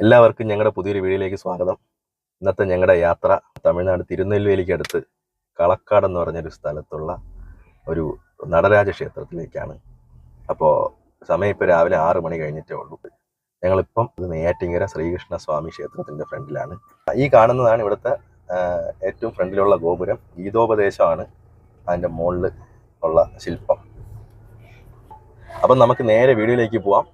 എല്ലാവർക്കും ഞങ്ങളുടെ പുതിയൊരു വീഡിയോയിലേക്ക് സ്വാഗതം. ഇന്നത്തെ ഞങ്ങളുടെ യാത്ര തമിഴ്നാട് തിരുനെൽവേലിക്ക് അടുത്ത് കളക്കാട് എന്ന് പറഞ്ഞൊരു സ്ഥലത്തുള്ള ഒരു നടരാജ ക്ഷേത്രത്തിലേക്കാണ്. അപ്പോൾ സമയം ഇപ്പോൾ രാവിലെ 6 മണി കഴിഞ്ഞിട്ടേ ഉള്ളൂ. ഞങ്ങളിപ്പം ഇത് നെയ്യാറ്റിങ്കര ശ്രീകൃഷ്ണ സ്വാമി ക്ഷേത്രത്തിൻ്റെ ഫ്രണ്ടിലാണ്. ഈ കാണുന്നതാണ് ഇവിടുത്തെ ഏറ്റവും ഫ്രണ്ടിലുള്ള ഗോപുരം. ഗീതോപദേശമാണ് അതിൻ്റെ മുകളിൽ ഉള്ള ശില്പം. അപ്പം നമുക്ക് നേരെ വീഡിയോയിലേക്ക് പോവാം.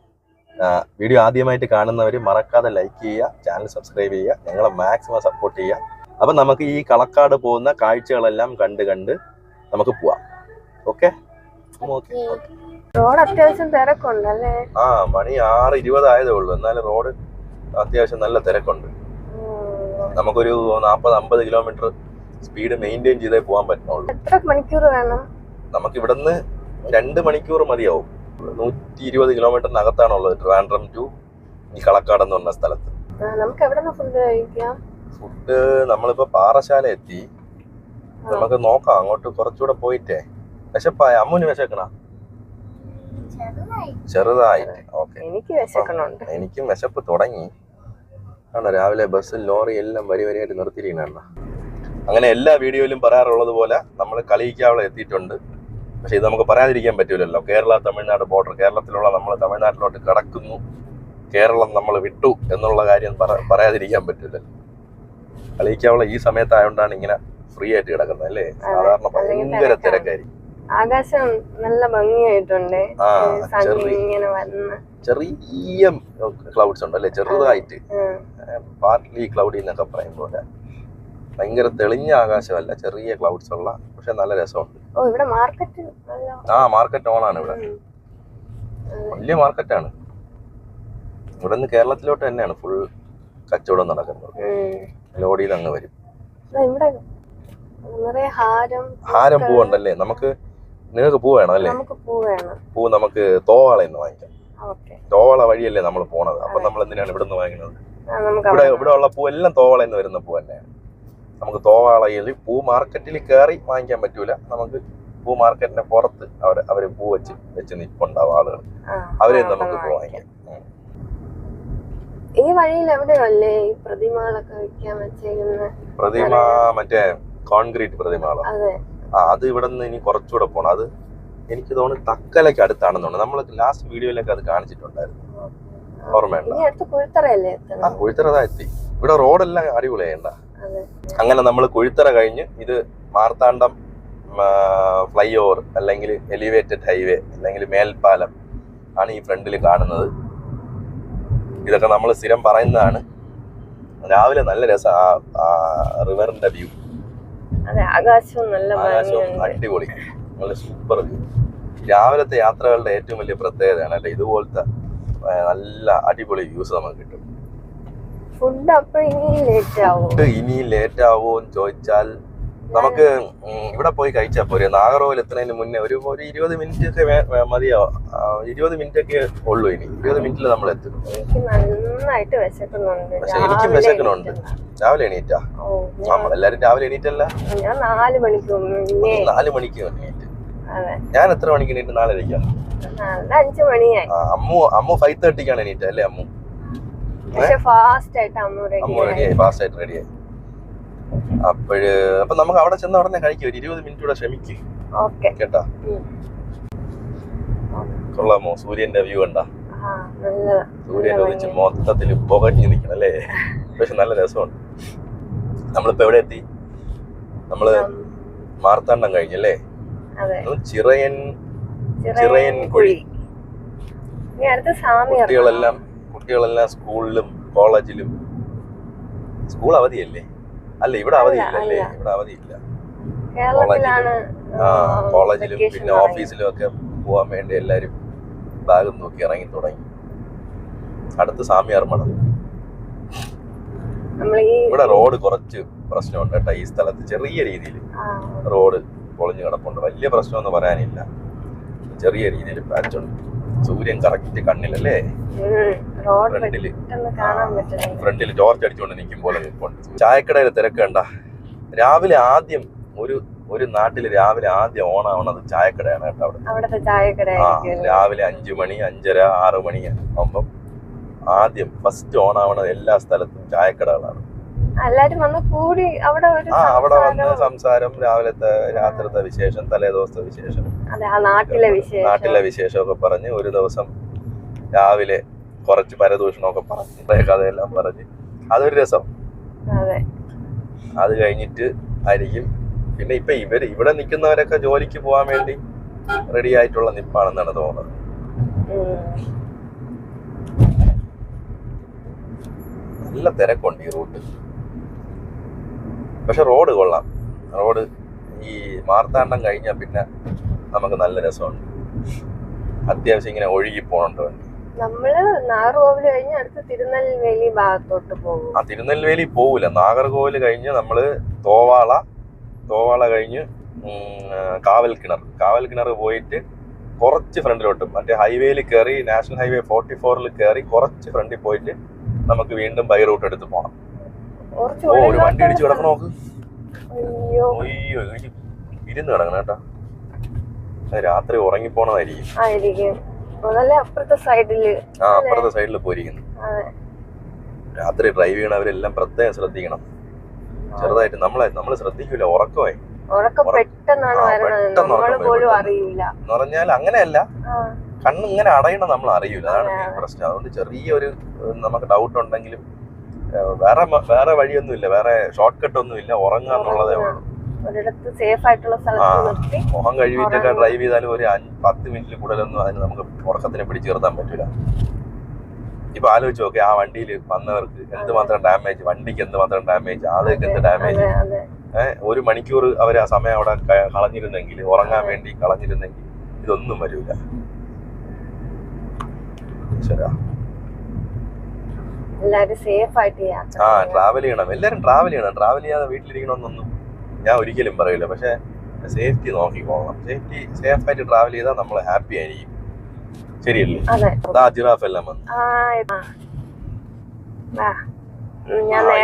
വീഡിയോ ആദ്യമായിട്ട് കാണുന്നവർ മറക്കാതെ ലൈക്ക് ചെയ്യുക, ചാനൽ സബ്സ്ക്രൈബ് ചെയ്യുക, ഞങ്ങളെ മാക്സിമം സപ്പോർട്ട് ചെയ്യുക. അപ്പം നമുക്ക് ഈ കളക്കാട് പോകുന്ന കാഴ്ചകളെല്ലാം കണ്ട് നമുക്ക് പോവാം. ഓക്കെ. റോഡ് അത്യാവശ്യം തിരക്കുണ്ടല്ലേ? മണി 6:20 ആയതേ ഉള്ളൂ, എന്നാലും റോഡ് അത്യാവശ്യം നല്ല തിരക്കുണ്ട്. നമുക്കൊരു 40-50 കിലോമീറ്റർ സ്പീഡ് മെയിൻറ്റെയിൻ ചെയ്തേ പോകാൻ പറ്റുള്ളൂ. എത്ര മണിക്കൂർ വേണം? നമുക്ക് ഇവിടുന്ന് 2 മണിക്കൂർ മതിയാവും. 120 കിലോമീറ്ററിനകത്താണുള്ളത് ട്രിവാൻഡ്രം ടു ഈ കളക്കാട് എന്ന് പറഞ്ഞ സ്ഥലത്ത്. നമുക്ക് എവിടെ ഫുഡ് കഴിക്കാം? ഫുഡ് നമ്മളിപ്പോ പാറശാല എത്തി. നമുക്ക് നോക്കാം, അങ്ങോട്ട് കുറച്ചുകൂടെ പോയിട്ടേ. വിശപ്പായ അമ്മുന് വിശക്കണ? ചെറുതായിട്ട്. ഓക്കെ. എനിക്കും വിശപ്പ് തുടങ്ങി. ആണ് രാവിലെ ബസ് ലോറി എല്ലാം വരിയായിട്ട് നിർത്തിയിരിക്കണ. അങ്ങനെ എല്ലാ വീഡിയോയിലും പറയാറുള്ളത് പോലെ നമ്മൾ കളിയിക്കാവളെ എത്തിയിട്ടുണ്ട്. പക്ഷെ ഇത് നമുക്ക് പറയാതിരിക്കാൻ പറ്റൂലല്ലോ. കേരള തമിഴ്നാട് ബോർഡർ, കേരളത്തിലുള്ള നമ്മൾ തമിഴ്നാട്ടിലോട്ട് കടക്കുന്നു, കേരളം നമ്മൾ വിട്ടു എന്നുള്ള കാര്യം പറയാതിരിക്കാൻ പറ്റില്ലല്ലോ. കളിയിക്കാവള ഈ സമയത്തായോണ്ടാണ് ഇങ്ങനെ ഫ്രീ ആയിട്ട് കിടക്കുന്നത് അല്ലേ? സാധാരണ ഭയങ്കര തിരക്കായിരിക്കും. ആകാശം നല്ല ഭംഗിയായിട്ടുണ്ട്. ചെറിയ ക്ലൗഡ്സ് ഉണ്ട് അല്ലേ, ചെറുതായിട്ട്. പാർട്ട്ലി ക്ലൗഡി എന്നൊക്കെ പറയും പോലെ. ഭയങ്കര തെളിഞ്ഞ ആകാശമല്ല, ചെറിയ ക്ലൗഡ്സ് ഉള്ള, പക്ഷെ നല്ല രസമുണ്ട്. മാർക്കറ്റ് ഓണാണ് ഇവിടെ. വലിയ മാർക്കറ്റാണ്. ഇവിടെ നിന്ന് കേരളത്തിലോട്ട് തന്നെയാണ് ഫുൾ കച്ചവടം നടക്കുന്നത്. ലോഡ് ചെയ്ത് അങ്ങ് വരും. ഹാരം പൂവുണ്ടല്ലേ? നിങ്ങൾക്ക് പൂ വേണം അല്ലേ? പൂ നമുക്ക് തോവാളയെന്ന് വാങ്ങിക്കാം. തോവാള വഴിയല്ലേ നമ്മൾ പോണത്. അപ്പൊ നമ്മൾ എന്തിനാണ് ഇവിടെ നിന്ന് വാങ്ങുന്നത്? ഇവിടെ ഉള്ള പൂ എല്ലാം തോവാളയെന്ന് വരുന്ന പൂ തന്നെയാണ്. നമുക്ക് തോവാളയിൽ പൂ മാർക്കറ്റിൽ കയറി വാങ്ങിക്കാൻ പറ്റൂല. നമുക്ക് പൂ മാർക്കറ്റിന്റെ പുറത്ത് അവര് പൂ വെച്ച് നിൽപ്പുണ്ടാവും ആളുകൾ. അവരെ നമുക്ക് പൂ വാങ്ങിക്കാം. ഈ വഴിയിൽ എവിടെയല്ലേ ഈ പ്രതിമകളൊക്കെ വെക്കാൻ വെച്ചേക്കുന്നത്? പ്രതിമ മറ്റേ കോൺക്രീറ്റ് പ്രതിമകളോ? അത് ഇവിടെ നിന്ന് ഇനി കുറച്ചുകൂടെ പോണം. അത് എനിക്ക് തോന്നുന്നു തക്കലയ്ക്ക് അടുത്താണെന്ന് തോന്നുന്നു. നമ്മൾ ലാസ്റ്റ് വീഡിയോയിലൊക്കെ അത് കാണിച്ചിട്ടുണ്ടായിരുന്നു, ഓർമ്മയുണ്ടോ? കുഴിത്തറ എത്തി. ഇവിടെ റോഡെല്ലാം അടിപൊളിയായിണ്ട. അങ്ങനെ നമ്മൾ കുഴിത്തറ കഴിഞ്ഞ് ഇത് മാർത്താണ്ഡം ഫ്ലൈ ഓവർ അല്ലെങ്കിൽ എലിവേറ്റഡ് ഹൈവേ അല്ലെങ്കിൽ മേൽപ്പാലം ആണ് ഈ ഫ്രണ്ടിൽ കാണുന്നത്. ഇതൊക്കെ നമ്മൾ സ്ഥിരം പറയുന്നതാണ്. രാവിലെ നല്ല രസം ആ റിവറിന്റെ വ്യൂ. ആകാശവും അടിപൊളി, നല്ല സൂപ്പർ വ്യൂ. രാവിലത്തെ യാത്രകളുടെ ഏറ്റവും വലിയ പ്രത്യേകതയാണ് കേട്ടോ. ഇതുപോലത്തെ നല്ല അടിപൊളി വ്യൂസ് നമുക്ക് കിട്ടും. ഫുഡ് ഇനി ലേറ്റ് ആവുമെന്ന് ചോദിച്ചാൽ നമുക്ക് ഇവിടെ പോയി കഴിച്ചാൽ പോരെ. നാഗർകോവിൽ എത്തുന്നതിന് മുന്നേ ഒരു 20 മിനിറ്റ് ഒക്കെ മതിയാവും. 20 മിനിറ്റ് ഒക്കെ ഉള്ളൂ. ഇനി 20 മിനിറ്റിൽ നമ്മൾ എത്തും. പക്ഷെ എനിക്കും വിശക്കണുണ്ട്. രാവിലെ എണീറ്റാ? നമ്മളെല്ലാരും രാവിലെ എണീറ്റല്ല. 4 മണിക്ക് എണീറ്റ്. ഞാൻ എത്ര മണിക്ക് എണീറ്റ്? 4:30. അമ്മു 5:30ക്കാണ് എണീറ്റ അല്ലേ? അമ്മു ഫാസ്റ്റ് ആയിട്ട് റെഡിയായി. അപ്പൊ നമുക്ക് അവിടെ ചെന്ന ഉടനെ കഴിക്കും. ഒരു 20 മിനിറ്റ് കൂടെ ക്ഷമിക്കും കേട്ടാ. കൊള്ളാമോ? സൂര്യന്റെ വ്യൂ കണ്ടാ? സൂര്യൻ ഉദിച്ച് മൊത്തത്തിൽ പുകഞ്ഞു നിൽക്കണം അല്ലേ? പക്ഷെ നല്ല രസമുണ്ട്. നമ്മളിപ്പോ എവിടെ എത്തി? നമ്മള് മാർത്താണ്ഡം കഴിഞ്ഞല്ലേ? ചിറയൻ കുഴി. കുട്ടികളെല്ലാം സ്കൂളിലും കോളേജിലും. സ്കൂൾ അവധിയല്ലേ? അല്ല, ഇവിടെ അവധിയില്ല അല്ലേ? ഇവിടെ അവധിയില്ല. കോളേജിലും പിന്നെ ഓഫീസിലും ഒക്കെ പോവാൻ വേണ്ടി എല്ലാരും ബാഗും നോക്കി ഇറങ്ങി തുടങ്ങി. അടുത്ത് സാമിയാർ മഠം. ഇവിടെ റോഡ് കുറച്ച് പ്രശ്നമുണ്ട് കേട്ടോ. ഈ സ്ഥലത്ത് ചെറിയ രീതിയിൽ റോഡ് പൊളിഞ്ഞു കിടപ്പുണ്ട്. വലിയ പ്രശ്നമൊന്നും പറയാനില്ല, ചെറിയ രീതിയിൽ പാച്ചുണ്ട്. സൂര്യൻ കറക്റ്റ് കണ്ണിലല്ലേ? ഫ്രണ്ടില് ടോർച്ച് അടിച്ചുകൊണ്ട് നിൽക്കും പോലെ നിൽപ്പുണ്ട്. ചായക്കടയിൽ തിരക്ക് കണ്ട. രാവിലെ ആദ്യം ഒരു നാട്ടില് രാവിലെ ആദ്യം ഓണാവണത് ചായക്കടയാണ് കേട്ടോ. അവിടെ രാവിലെ 5 മണി 5:30 6 മണി ആകുമ്പം ആദ്യം ഫസ്റ്റ് ഓൺ ആവണത് എല്ലാ സ്ഥലത്തും ചായക്കടകളാണ്. എല്ലാരും വന്ന് കൂടി അവിടെ അവിടെ വന്ന് സംസാരം, രാവിലത്തെ രാത്രിത്തെ വിശേഷം, തലേ ദിവസത്തെ വിശേഷം, നാട്ടിലെ വിശേഷമൊക്കെ പറഞ്ഞ് ഒരു ദിവസം രാവിലെ കുറച്ച് പരദൂഷണമൊക്കെ പറഞ്ഞ് കഥയെല്ലാം പറഞ്ഞ് അതൊരു രസം. അത് കഴിഞ്ഞിട്ട് ആയിരിക്കും പിന്നെ ഇപ്പൊ ഇവിടെ നിൽക്കുന്നവരൊക്കെ ജോലിക്ക് പോകാൻ വേണ്ടി റെഡി ആയിട്ടുള്ള നിപ്പാണെന്നാണ് തോന്നുന്നത്. നല്ല തിരക്കുണ്ട് ഈ റൂട്ട്. പക്ഷെ റോഡ് കൊള്ളാം. റോഡ് ഈ മാർത്താണ്ഡം കഴിഞ്ഞാൽ പിന്നെ നമുക്ക് നല്ല രസമുണ്ട്. അത്യാവശ്യം ഇങ്ങനെ ഒഴുകി പോകണുണ്ട് വണ്ടി. നമ്മള് നാഗർകോവിൽ കഴിഞ്ഞ് അടുത്ത് തിരുനെൽവേലി ഭാഗത്തോട്ട് പോകും. തിരുനെൽവേലി പോവില്ല. നാഗർകോവിൽ കഴിഞ്ഞ് നമ്മള് തോവാള കഴിഞ്ഞ് കാവൽ കിണർ പോയിട്ട് കുറച്ച് ഫ്രണ്ടിലോട്ട് മറ്റേ ഹൈവേയിൽ കയറി, നാഷണൽ ഹൈവേ 44 കയറി കുറച്ച് ഫ്രണ്ടിൽ പോയിട്ട് നമുക്ക് വീണ്ടും ബൈ റൂട്ട് എടുത്ത് പോകണം. ഒരു വണ്ടി ഇടിച്ച് കിടക്കണ നോക്ക്. അയ്യോ ഇരുന്ന് കിടക്കണം കേട്ടാ. രാത്രി ഉറങ്ങിപ്പോണതായിരിക്കും. അപ്പുറത്തെ സൈഡിൽ പോയിരിക്കുന്നു. രാത്രി ഡ്രൈവ് ചെയ്യണവരെല്ലാം പ്രത്യേകം ശ്രദ്ധിക്കണം. ചെറുതായിട്ട് നമ്മൾ ശ്രദ്ധിക്കൂല. ഉറക്കമായി എന്ന് പറഞ്ഞാൽ അങ്ങനെയല്ല, കണ്ണിങ്ങനെ അടയണം, നമ്മൾ അറിയൂല. അതാണ് മെയിൻ പ്രശ്നം. അതുകൊണ്ട് ചെറിയൊരു നമുക്ക് ഡൗട്ട് ഉണ്ടെങ്കിലും വേറെ വഴിയൊന്നുമില്ല, വേറെ ഷോർട്ട് കട്ട് ഒന്നുമില്ല. ഉറങ്ങാന്നുള്ളതേ ഉള്ളൂ. മുഖം കഴുകിയിട്ടൊക്കെ ഡ്രൈവ് ചെയ്താലും ഒരു 10 മിനിറ്റിൽ കൂടുതലൊന്നും അതിന് നമുക്ക് ഉറക്കത്തിനെ പിടിച്ചു നിർത്താൻ പറ്റില്ല. ഇപ്പൊ ആലോചിച്ച് നോക്കെ, ആ വണ്ടിയിൽ വന്നവർക്ക് എന്തുമാത്രം ഡാമേജ്, വണ്ടിക്ക് എന്തുമാത്രം ഡാമേജ്, ആളുകൾക്ക് എന്ത് ഡാമേജ്. 1 മണിക്കൂർ അവർ ആ സമയം അവിടെ കളഞ്ഞിരുന്നെങ്കിൽ, ഉറങ്ങാൻ വേണ്ടി കളഞ്ഞിരുന്നെങ്കിൽ ഇതൊന്നും വരില്ല. ശരാ ട്രാവൽ ചെയ്യണം. എല്ലാരും ട്രാവൽ ചെയ്യണം. ട്രാവൽ ചെയ്യാതെ വീട്ടിലിരിക്കണമെന്നൊന്നും ഞാൻ ഒരിക്കലും പറയില്ല. പക്ഷെ സേഫ്റ്റി നോക്കിക്കോളണം. സേഫായിട്ട് ട്രാവൽ ചെയ്താൽ നമ്മൾ ഹാപ്പി ആയിരിക്കും. ശരിയല്ലേ? ജിറാഫ് എല്ലാം വന്നു.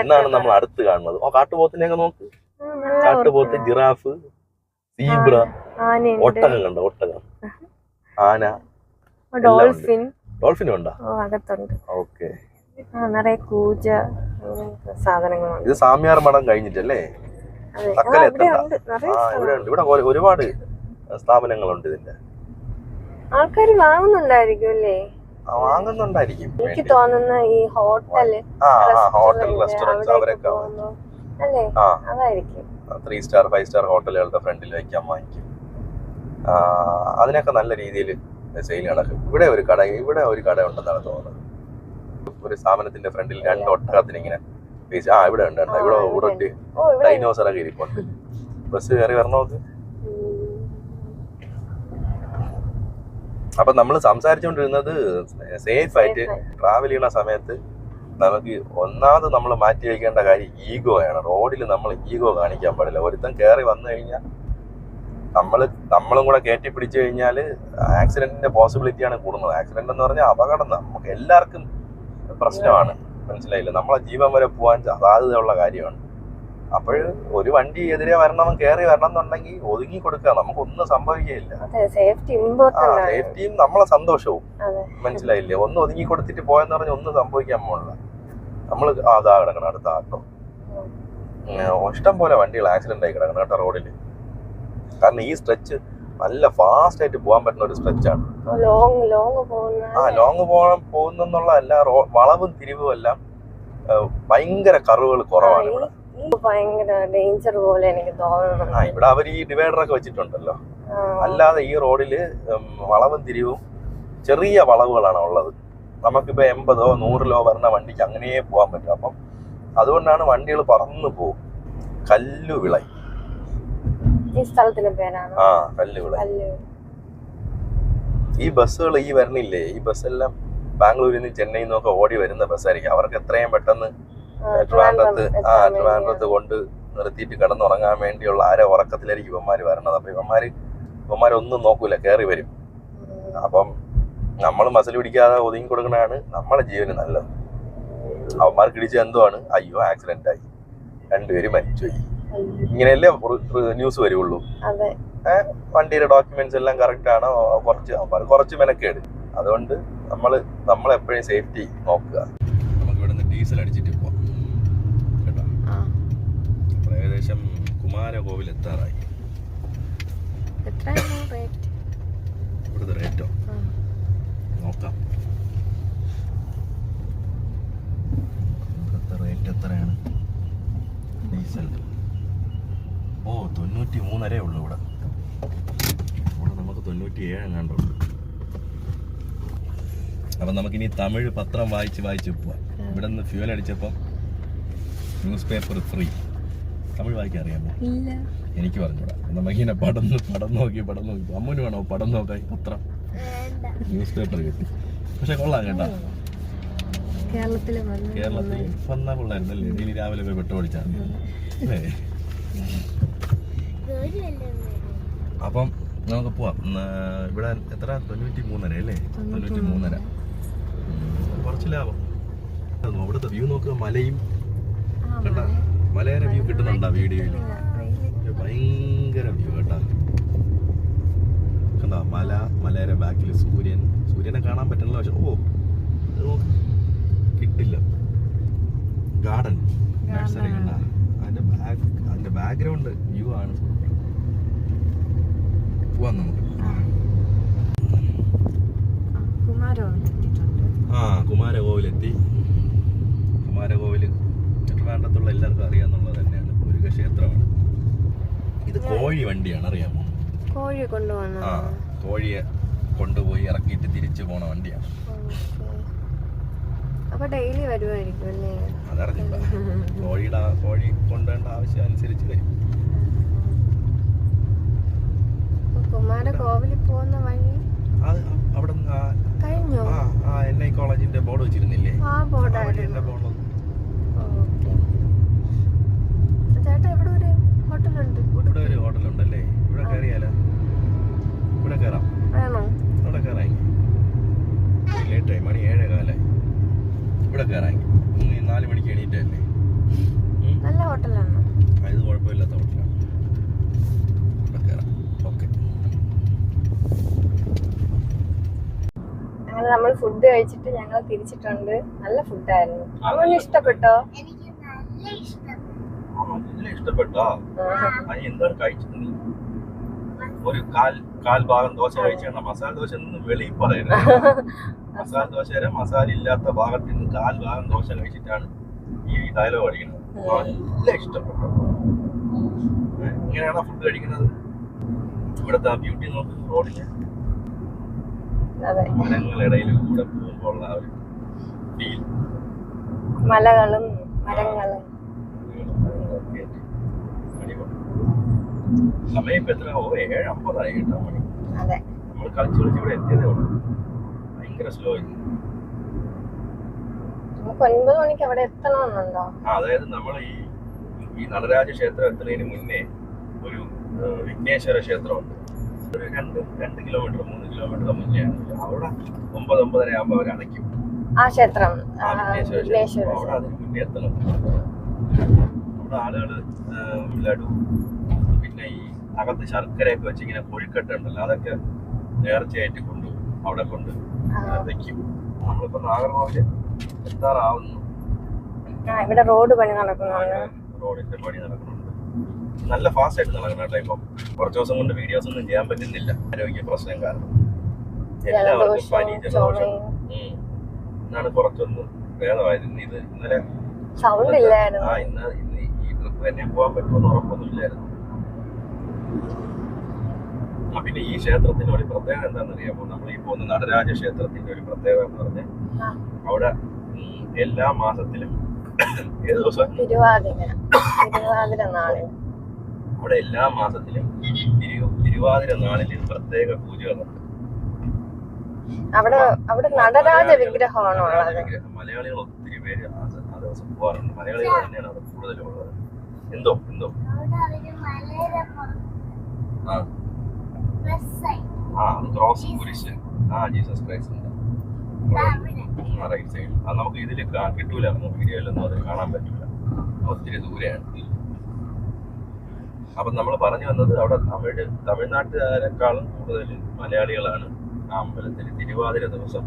ഇന്നാണ് നമ്മൾ അടുത്ത് കാണുന്നത്. കാട്ടുപോത്തിനെയൊക്കെ നോക്ക്. കാട്ടുപോത്ത്, ജിറാഫ്, സീബ്ര, ഒട്ടകം കണ്ടോ? ഒട്ടകം, ആന, ഡോൾഫിനും ഉണ്ടോ? ഓക്കെ. ഇത് സാമ്യാർ മഠം കഴിഞ്ഞിട്ടല്ലേ? തക്കല എത്തണ്ട. ഇവിടെ ഉണ്ട്. ഇവിടെ ഒരുപാട് സ്ഥാപനങ്ങളുണ്ട്. ഇതിന്റെ ആൾക്കാര് വാങ്ങുന്നുണ്ടായിരിക്കും. എനിക്ക് തോന്നുന്ന ഈ ഹോട്ടൽ റെസ്റ്റോറൻറ്റ്സ് അവരൊക്കെ 3 സ്റ്റാർ 5 സ്റ്റാർ ഹോട്ടലുകളുടെ ഫ്രണ്ടിൽ വയ്ക്കാൻ വാങ്ങിക്കും. അതിനൊക്കെ നല്ല രീതിയിൽ സെയിൽ നടക്കും. ഇവിടെ ഒരു കട ഉണ്ടെന്നാണ് തോന്നുന്നത്. ഒരു സ്ഥാപനത്തിന്റെ ഫ്രണ്ടിൽ 2 ഒട്ടകത്തിന് ഇങ്ങനെ ഇവിടെ ഉണ്ട്. ഇവിടെ ഡൈനോസറൊക്കെ ഇരിപ്പുണ്ട്. ബസ് കയറി വരണോക്ക്. അപ്പൊ നമ്മൾ സംസാരിച്ചുകൊണ്ടിരുന്നത് സേഫ് ആയിട്ട് ട്രാവൽ ചെയ്യുന്ന സമയത്ത് നമുക്ക് ഒന്നാമത് നമ്മൾ മാറ്റി വയ്ക്കേണ്ട കാര്യം ഈഗോയാണ്. റോഡിൽ നമ്മൾ ഈഗോ കാണിക്കാൻ പാടില്ല. ഒരുത്തൻ കയറി വന്നു കഴിഞ്ഞാൽ നമ്മളും കൂടെ കയറ്റി പിടിച്ചു കഴിഞ്ഞാൽ ആക്സിഡന്റിന്റെ പോസിബിലിറ്റിയാണ് കൂടുന്നത്. ആക്സിഡന്റ് എന്ന് പറഞ്ഞാൽ അപകടം നമുക്ക് എല്ലാവർക്കും പ്രശ്നമാണ്. മനസ്സിലായില്ല? നമ്മളെ ജീവൻ വരെ പോകാൻ സാധ്യതയുള്ള കാര്യമാണ്. അപ്പോൾ ഒരു വണ്ടി എതിരെ വരണവൻ കയറി വരണം എന്നുണ്ടെങ്കിൽ ഒതുങ്ങി കൊടുക്കുക. നമുക്കൊന്നും സംഭവിക്കുകയില്ല. സേഫ്റ്റിയും നമ്മളെ സന്തോഷവും. മനസ്സിലായില്ലേ? ഒന്ന് ഒതുങ്ങി കൊടുത്തിട്ട് പോയെന്ന് പറഞ്ഞാൽ ഒന്നും സംഭവിക്കാൻ പോകില്ല. നമ്മൾ അതാ കിടക്കണം അടുത്ത ആട്ടോ. ഇഷ്ടം പോലെ വണ്ടികൾ ആക്സിഡന്റ് ആയി കിടക്കണം കേട്ടോ റോഡിൽ. കാരണം ഈ സ്ട്രെച്ച് നല്ല ഫാസ്റ്റ് ആയിട്ട് പോകാൻ പറ്റുന്ന ഒരു സ്ട്രെച്ചാണ്. ലോങ് പോകുന്നുള്ള വളവും തിരിവും എല്ലാം ഭയങ്കര കർവുകൾ കുറവാണ് ഇവിടെ. ഇവിടെ അവർ ഈ ഡിവൈഡറൊക്കെ വെച്ചിട്ടുണ്ടല്ലോ. അല്ലാതെ ഈ റോഡില് വളവും തിരിവും ചെറിയ വളവുകളാണ് ഉള്ളത്. നമുക്കിപ്പോ 80-ഓ 100-ലോ വരുന്ന വണ്ടിക്ക് അങ്ങനെയേ പോകാൻ പറ്റും. അപ്പം അതുകൊണ്ടാണ് വണ്ടികൾ പറന്നു പോകും. കല്ലുവിളൈ ഈ സ്ഥലത്തിന്റെ പേരാണ്. കല്ലുവിളൈ. ഈ ബസ്സുകൾ ഈ വരണില്ലേ, ഈ ബസ്സെല്ലാം ബാംഗ്ലൂരിൽ നിന്ന് ചെന്നൈയിൽ നിന്നൊക്കെ ഓടി വരുന്ന ബസ്സായിരിക്കും. അവർക്ക് എത്രയും പെട്ടെന്ന് ട്രിവാൻഡ്രത്ത് കൊണ്ട് നിർത്തിയിട്ട് കിടന്നുറങ്ങാൻ വേണ്ടിയുള്ള ഉറക്കത്തിലായിരിക്കും ഇവന്മാര് വരണത്. അപ്പൊ ഇവന്മാരൊന്നും നോക്കൂല, കയറി വരും. അപ്പം നമ്മൾ മസിൽ പിടിക്കാതെ ഒതുങ്ങി കൊടുക്കണതാണ് നമ്മുടെ ജീവന് നല്ലത്. അവന്മാർക്ക് ഇടിച്ച എന്തുവാണ്? അയ്യോ ആക്സിഡന്റ് ആയി, 2 പേര് മരിച്ചുപോയി. ഇങ്ങനെയല്ലേ ന്യൂസ് വരുള്ളൂ. വണ്ടിയുടെ ഡോക്യുമെന്റ്സ് എല്ലാം കറക്റ്റ് ആണോ? കുറച്ച് മെനക്കേട്. അതുകൊണ്ട് നമ്മളെപ്പോഴും സേഫ്റ്റി നോക്കുക. നമുക്ക് ഇവിടെ നിന്ന് ഡീസൽ അടിച്ചിട്ട് പോവാം കേട്ടോ. അപ്പോൾ ഏകദേശം കുമാരകോവിൽ എത്താറായി. ഇവിടുത്തെ റേറ്റോ നോക്കാം. ഇവിടുത്തെ റേറ്റ് എത്രയാണ് ഡീസൽ? 93.5 ഉള്ളൂ ഇവിടെ. നമുക്ക് 97 എങ്ങാണ്ടുള്ളൂ. അപ്പം നമുക്കിനി തമിഴ് പത്രം വായിച്ച് പോവാം. ഇവിടെ നിന്ന് ഫ്യൂൽ അടിച്ചപ്പം ന്യൂസ് പേപ്പർ ഫ്രീ. തമിഴ് വായിക്കാൻ അറിയാമോ? എനിക്ക് പറഞ്ഞൂടാ. നമുക്കിങ്ങനെ പടം നോക്കി അമ്മൂന് വേണോ പടം നോക്കാൻ പത്രം ന്യൂസ് പേപ്പർ കിട്ടി. പക്ഷെ കൊള്ളാം കേട്ടാ. കേരളത്തിൽ വന്നാ കൊള്ളായിരുന്നല്ലേ? ഡെയിലി രാവിലെ പോയി പെട്ട് പഠിച്ചാൽ അല്ലേ? അപ്പം നമുക്ക് പോവാം. ഇവിടെ എത്ര? 93.5 അല്ലേ? 93.5. കുറച്ച് ലാഭം. ഇവിടുത്തെ വ്യൂ നോക്കുക. മലയും കണ്ട മലയുടെ വ്യൂ കിട്ടുന്നുണ്ടോ വീഡിയോയിൽ? ഭയങ്കര വ്യൂ കേട്ടാ. കണ്ട മലയുടെ ബാക്കിൽ സൂര്യനെ കാണാൻ പറ്റില്ല. പക്ഷെ കിട്ടില്ല. ഗാർഡൻ നഴ്സറി കണ്ട. അതിന്റെ ബാക്ക്ഗ്രൗണ്ട് വ്യൂ ആണ്. പോവാം നമുക്ക്. കുമാരകോവിലെത്തി. കുമാരകോവിൽ ട്രിവാൻഡ്രത്തുള്ള എല്ലാവർക്കും അറിയാന്നുള്ളത് തന്നെയാണ്. മുരുകക്ഷേത്രമാണ്. ഇത് കോഴി വണ്ടിയാണ്, അറിയാമോ? കോഴി കൊണ്ടുപോകുന്ന. കോഴിയെ കൊണ്ടുപോയി ഇറക്കിയിട്ട് തിരിച്ചു പോണ വണ്ടിയാണ്. അപ്പൊ ഡെയിലി വരുമായിരിക്കും അല്ലേ? അതറിഞ്ഞില്ല. കോഴി കൊണ്ടുവേണ്ട ആവശ്യം അനുസരിച്ച് വരും. കുമാരകോവിലിൽ പോകുന്ന വഴി അവിടെ കഴിഞ്ഞോ? NI കോളേജിന്റെ ബോർഡ് വെച്ചിരുന്നില്ലേ? ആ ബോർഡായിരുന്നു. ചേട്ടാ ഇവിടെ ഒരു ഹോട്ടലുണ്ട്. ഇവിടെ ഒരു ഹോട്ടലുണ്ടല്ലേ? ഇവിടെ കയറിയാലോ? ഇവിടെ കയറാം. വേണോ? ഇവിടെ കയറാം. ലേറ്റായി, മണി 7:15. ഇവിടെ കയറാം. 4 മണിക്ക് എണീറ്റല്ലേ? നല്ല ഹോട്ടലാണ്. ഇത് കുഴപ്പമില്ലാത്ത ഹോട്ടലാണ്. ഇവിടെ കയറാം. ഓക്കെ. അങ്ങനെ നമ്മൾ ഫുഡ് കഴിച്ചിട്ട് ഞങ്ങൾ തിരിച്ചിട്ടുണ്ട്. നല്ല ഫുഡായിരുന്നു. അവന് ഇഷ്ടപ്പെട്ടോ? ഇഷ്ടപ്പെട്ടോ? എന്താണ് കഴിച്ചത് നീ? ഒരു കാൽ ഭാഗം ദോശ കഴിച്ചാണ്. മസാല ദോശ വെളിയിൽ പറയുന്നത്. മസാല ദോശ മസാല ഇല്ലാത്ത ഭാഗത്തിൽ നിന്ന് 1/4 ഭാഗം ദോശ കഴിച്ചിട്ടാണ് ഈ ഡയലോഗ് അടിക്കുന്നത്. നല്ല ഇഷ്ടപ്പെട്ടു. ഇങ്ങനെയാണോ ഫുഡ് കഴിക്കുന്നത്? ഇവിടുത്തെ ആ ബ്യൂട്ടി നോക്കുന്ന റോഡിന് മരങ്ങളിടയിൽ കൂടെ പോകുമ്പോൾ ആ ഒരു ഫീൽ. മലകളും മരങ്ങളും. സമയം ഇപ്പൊ എത്ര? 7:50 കേട്ടോ മണി. നമ്മൾ കളിച്ച് ഇവിടെ എത്തിയതേ ഉള്ളൂ. ഭയങ്കര സ്ലോ ആയിരുന്നു. 9 മണിക്ക് അവിടെ എത്തണമെന്നുണ്ടോ? അതായത് നമ്മൾ ഈ നടരാജ ക്ഷേത്രം എത്തുന്നതിന് മുന്നേ ഒരു വിഘ്നേശ്വര ക്ഷേത്രമുണ്ട്. ഒരു 2 കിലോമീറ്റർ 3 കിലോമീറ്റർ മുന്നെയാണ്. അവിടെ 9-9:30 ആകുമ്പോൾ അവർ അടയ്ക്കും ആ ക്ഷേത്രം. വിഘ്നേശ്വര അവിടെ അതിന് മുന്നേ എത്തണം. അവിടെ ആളുകൾ ലഡു, പിന്നെ ഈ അകത്ത് ശർക്കരയൊക്കെ വെച്ച് ഇങ്ങനെ കൊഴുക്കട്ടുണ്ടല്ലോ, അതൊക്കെ നേർച്ചയായിട്ട് അവിടെ കൊണ്ട് വെക്കും. നമ്മളിപ്പോ നാഗർകോവില് എത്താറാവുന്നു. ഇവിടെ റോഡ് പണി നടക്കുന്നുണ്ട്. റോഡിന്റെ പണി നടക്കുന്നുണ്ട്. നല്ല ഫാസ്റ്റ് ആയിട്ട് നടക്കണം കേട്ടോ. ഇപ്പം കുറച്ച് ദിവസം കൊണ്ട് വീഡിയോസ് ഒന്നും ചെയ്യാൻ പറ്റുന്നില്ല, ആരോഗ്യ പ്രശ്നം കാരണം. എല്ലാവർക്കും പനി, ജലദോഷം. ഇന്നാണ് കുറച്ചൊന്ന് ഭേദമായത്. ഇന്നലെ സൗണ്ട് ഇല്ലായിരുന്നു. ഇന്ന് ഈ ട്രിപ്പ് തന്നെ പോകാൻ പറ്റുമെന്ന് ഉറപ്പൊന്നും ഇല്ലായിരുന്നു. പിന്നെ ഈ ക്ഷേത്രത്തിന്റെ ഒരു പ്രത്യേകത എന്താണെന്ന് അറിയാമോ? നമ്മൾ ഈ പോകുന്ന നടരാജ ക്ഷേത്രത്തിന്റെ ഒരു പ്രത്യേകത എന്ന് പറഞ്ഞാൽ അവിടെ എല്ലാ മാസത്തിലും ഏത് ദിവസം? തിരുവാതിര നാളിൽ. അവിടെ എല്ലാ മാസത്തിലും തിരുവാതിര നാളിൽ പ്രത്യേക പൂജകളുണ്ട്. അവിടെ നടരാജ വിഗ്രഹമാണോ? മലയാളികൾ ഒത്തിരി പേര് ആ ദിവസം പോകാറുണ്ട്. മലയാളികൾ തന്നെയാണ് അവിടെ കൂടുതലും ഉള്ളത്. എന്തോ അത് ക്രോസ് കുരിശ്. Jesus Christ right side. അത് നമുക്ക് ഇതിൽ കിട്ടൂല, വീഡിയോയിലൊന്നും അത് കാണാൻ പറ്റൂല, ഒത്തിരി ദൂരെയാണ്. അപ്പൊ നമ്മൾ പറഞ്ഞു വന്നത് അവിടെ തമിഴ്നാട്ടുകാരെക്കാളും കൂടുതൽ മലയാളികളാണ് ആ അമ്പലത്തിൽ തിരുവാതിര ദിവസം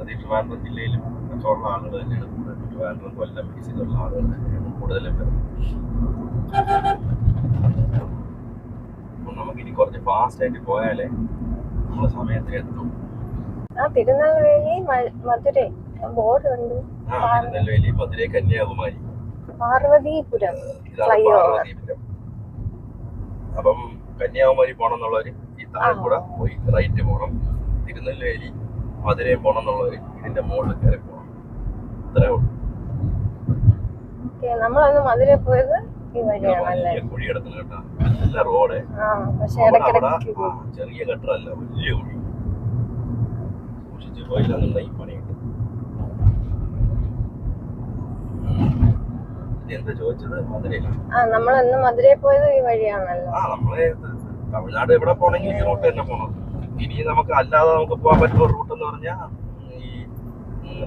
അത് ട്രിവാൻഡ്രം ജില്ലയിലും ഉള്ള ആളുകൾ തന്നെയാണ് കൂടുതൽ. ട്രിവാൻഡ്രം, കൊല്ലം ബേസിലുള്ള ആളുകൾ തന്നെയാണ് കൂടുതലും വരുന്നത്. അപ്പം നമുക്കിനി കുറച്ച് ഫാസ്റ്റ് ആയിട്ട് പോയാലേ നമ്മളെ സമയത്തിന് എത്തും. തിരുനെൽവേലി മധുരൈ ബോർഡ് ഉണ്ട്. തിരുനെൽവേലി, മധുരൈ, കന്യാകുമാരി, പാർവതീപുരം. ഇതാണ് പാർവതീപുരം. അപ്പം കന്യാകുമാരി പോണം എന്നുള്ളവര് ഈ താഴെ കൂടെ പോയി റൈറ്റ് പോണം. തിരുനെൽവേലി, മധുരൈ പോണം എന്നുള്ളവര് ഇതിന്റെ മുകളിൽ കയറി പോണം. ഇത്രേ ഉള്ളൂ. നമ്മളന്ന് മധുരൈ പോയത് ഈ വഴിയാണല്ലേ? കുഴി കിടക്കുന്ന കേട്ടാ, നല്ല റോഡ്. ചെറിയ കട്ടറല്ല, വലിയ കുഴി. സൂക്ഷിച്ച് പോയില്ലെന്നുണ്ടെങ്കിൽ പണി കിട്ടും. എന്താ ചോദിച്ചത്? മധുരയിലാണ്. നമ്മളന്ന് മധുരൈ പോയത് ഈ വഴിയാണല്ലോ. നമ്മള് തമിഴ്നാട് എവിടെ പോണെങ്കിൽ ഈ റൂട്ട് തന്നെ പോണം. ഇനി നമുക്ക് അല്ലാതെ നമുക്ക് പോകാൻ പറ്റുന്ന റൂട്ട് എന്ന് പറഞ്ഞാൽ ഈ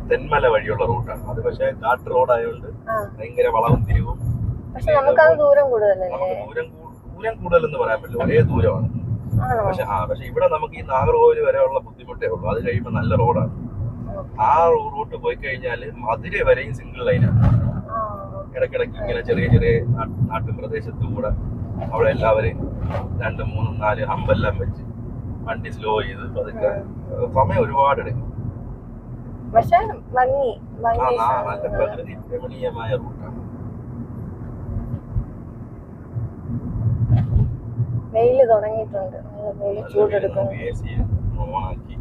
തെന്മല വഴിയുള്ള റൂട്ടാണ്. അത് പക്ഷെ കാട്ട് റോഡ് ആയതുകൊണ്ട് ഭയങ്കര വളവും തിരിവും. ദൂരം കൂടുതലല്ലേ? ദൂരം കൂടുതലെന്ന് പറയാൻ പറ്റില്ല, ഒരേ ദൂരമാണ്. പക്ഷെ ഇവിടെ നമുക്ക് ഈ നാഗർകോവിൽ വരെയുള്ള ബുദ്ധിമുട്ടേ ഉള്ളൂ. അത് കഴിയുമ്പോൾ നല്ല റോഡാണ്. ആ റൂട്ട് പോയി കഴിഞ്ഞാല് മധുര വരെയും സിംഗിൾ ലൈനാണ്. ഇടയ്ക്കിടയ്ക്ക് ഇങ്ങനെ ചെറിയ ചെറിയ നാട്ടുപ്രദേശത്ത് കൂടെ അവിടെ എല്ലാവരും 2, 3, 4 ഹമ്പെല്ലാം വെച്ച് വണ്ടി സ്ലോ ചെയ്ത് പതുക്കെ സമയം ഒരുപാട് എടുക്കും. നല്ല പ്രകൃതി രമണീയമായ റൂട്ടാണ്. വെയില് തുടങ്ങിയിട്ടുണ്ട്. ഓണാക്കി.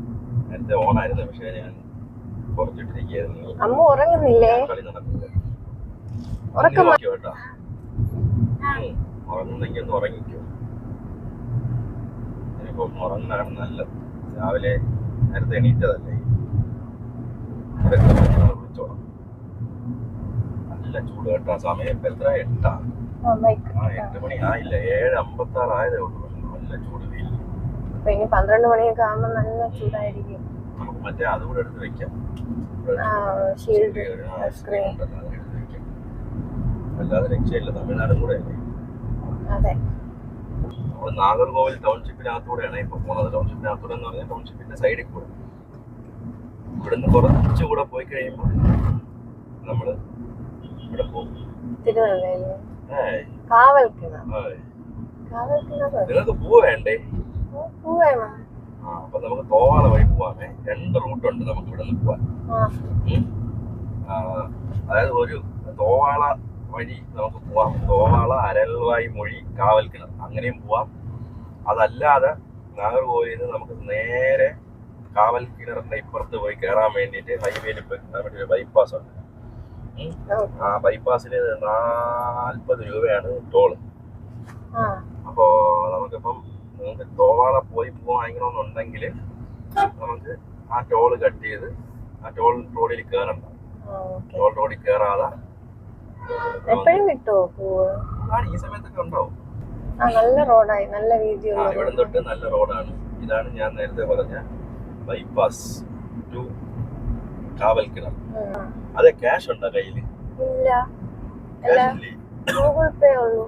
നേരത്തെ ഓണായിരുന്നു, പക്ഷെ ഞാൻ കുറച്ചിട്ടിരിക്കുന്നു. അമ്മ ഉറങ്ങുന്നില്ലേ? കളി നടക്കില്ല. കേട്ടോ, ഉറങ്ങുന്നെങ്കിൽ ഒന്ന് ഉറങ്ങിക്കോ. ഇനിയിപ്പോ ഉറങ്ങാണ് നല്ലത്. രാവിലെ നേരത്തെ എണീറ്റതല്ലേ, വിളിച്ചോളാം. നല്ല ചൂട് കേട്ടോ. സമയം ഇപ്പൊ എത്ര? 8 മണി ആയില്ല, 7:56 ആയതേ ഉള്ളൂ. നല്ല ചൂട് വെയിൽ. 12 മണിയൊക്കെ ആകുമ്പോ നല്ല ചൂടായിരിക്കും. നമുക്ക് മറ്റേ അതുകൂടെ എടുത്ത് വെക്കാം. അല്ലാതെ രക്ഷയില്ല. തമിഴ്നാടും കൂടെ അല്ലേ? നമ്മള് നാഗർകോവിൽ ടൗൺഷിപ്പിനകത്തൂടെയാണ് ഇപ്പൊ പോണത്. ടൗൺഷിപ്പിനകത്തൂടെ എന്ന് പറഞ്ഞാൽ ടൗൺഷിപ്പിന്റെ സൈഡിൽ കൂടെ. ഇവിടുന്ന് കുറച്ചുകൂടെ പോയി കഴിയുമ്പോൾ നമ്മള് ഇവിടെ പോകും. നിങ്ങൾക്ക് പൂ വേണ്ടേ? അപ്പൊ നമുക്ക് തോവാള വഴി പോവാമേ. 2 റൂട്ടുണ്ട് നമുക്ക് ഇവിടെ നിന്ന് പോവാൻ. അതായത് ഒരു തോവാള വഴി നമുക്ക് പോവാം. തോവാള, അരൽവായി മൊഴി, കാവൽക്കിണർ അങ്ങനെയും പോവാം. അതല്ലാതെ നാഗർകോവിലിൽ നിന്ന് നമുക്ക് നേരെ കാവൽക്കിണറിന്റെ ഇപ്പുറത്ത് പോയി കയറാൻ വേണ്ടിയിട്ട് ഹൈവേയിൽ പോയി കയറാൻ വേണ്ടി ഒരു ബൈപ്പാസ് ഉണ്ട്. ആ ബൈപ്പാസിന് 40 രൂപയാണ് ടോള്. അപ്പോ നമുക്കിപ്പം നിങ്ങൾക്ക് തോവാള പോയി വാങ്ങിക്കണമെന്നുണ്ടെങ്കിൽ നമുക്ക് ആ ടോള് കട്ട് ചെയ്ത് ആ ടോൾ റോഡിൽ കയറണ്ട. ടോൾ റോഡിൽ കയറാതെ ഈ സമയത്തൊക്കെ ഉണ്ടാവും. നല്ല റോഡായി, നല്ല വീതിയുള്ള. ഇവിടെ തൊട്ട് നല്ല റോഡാണ്. ഇതാണ് ഞാൻ നേരത്തെ പറഞ്ഞ ബൈപ്പാസ് ടു കാവൽക്കിണർ. അതെ, ക്യാഷ് ഉണ്ടോ കയ്യില്? ഗൂഗിൾ പേ ഉള്ളൂ.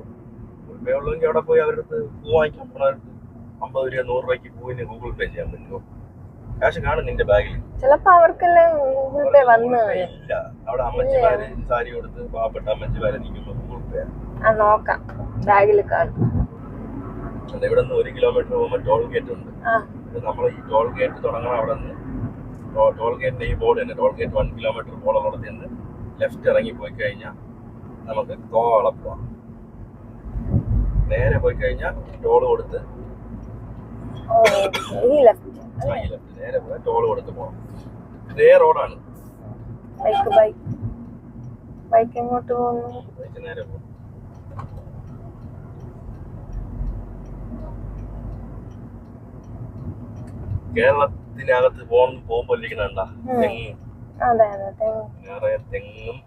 ഗൂഗിൾ പേ ഉള്ളെങ്കിൽ അവിടെ പോയി അവരുടെ അടുത്ത് പൂ വാങ്ങിക്കാൻ പോണവർക്ക് 50 രൂപ 100 രൂപയ്ക്ക് പൂവിന് ഗൂഗിൾ പേ ചെയ്യാൻ പറ്റുമോ? ക്യാഷ് കാണും നിന്റെ ബാഗിൽ. ചിലപ്പോ അവർക്കെല്ലാം ഗൂഗിൾ പേ വന്നു ഇല്ല. അവിടെ അമ്മച്ചിമാര് സാരി കൊടുത്ത് പാവപ്പെട്ട അമ്മച്ചിമാരെ നിൽക്കുമ്പോ ഗൂഗിൾ പേ നോക്കാം, ബാഗിൽ കാണും. ഇവിടെ നിന്ന് 1 കിലോമീറ്റർ പോകുമ്പോൾ ടോൾ ഗേറ്റ് ഉണ്ട്. നമ്മൾ ഈ ടോൾ ഗേറ്റ് തുടങ്ങണം. അവിടെ നിന്ന് ടോൾ ഗേറ്റിന്റെ ഈ ബോർഡ് തന്നെ, ടോൾ ഗേറ്റ് 1 കിലോമീറ്റർ പോളുള്ളിടത്ത് നിന്ന് ലെഫ്റ്റ് ഇറങ്ങി പോയി കഴിഞ്ഞാൽ നമുക്ക് തോവാള പോവാം. നേരെ പോയി കഴിഞ്ഞാൽ ടോൾ കൊടുത്ത് നേരെ പോയാൽ ടോൾ കൊടുത്ത് പോവാം. ഇതേ റോഡാണ്. ബൈക്ക് എങ്ങോട്ട് പോകുന്നു? ബൈക്ക് നേരെ പോകും. കേരളത്തിനകത്ത് പോകുമ്പോ ഇരിക്കണ തെങ്ങ്, നിറയെ തെങ്ങും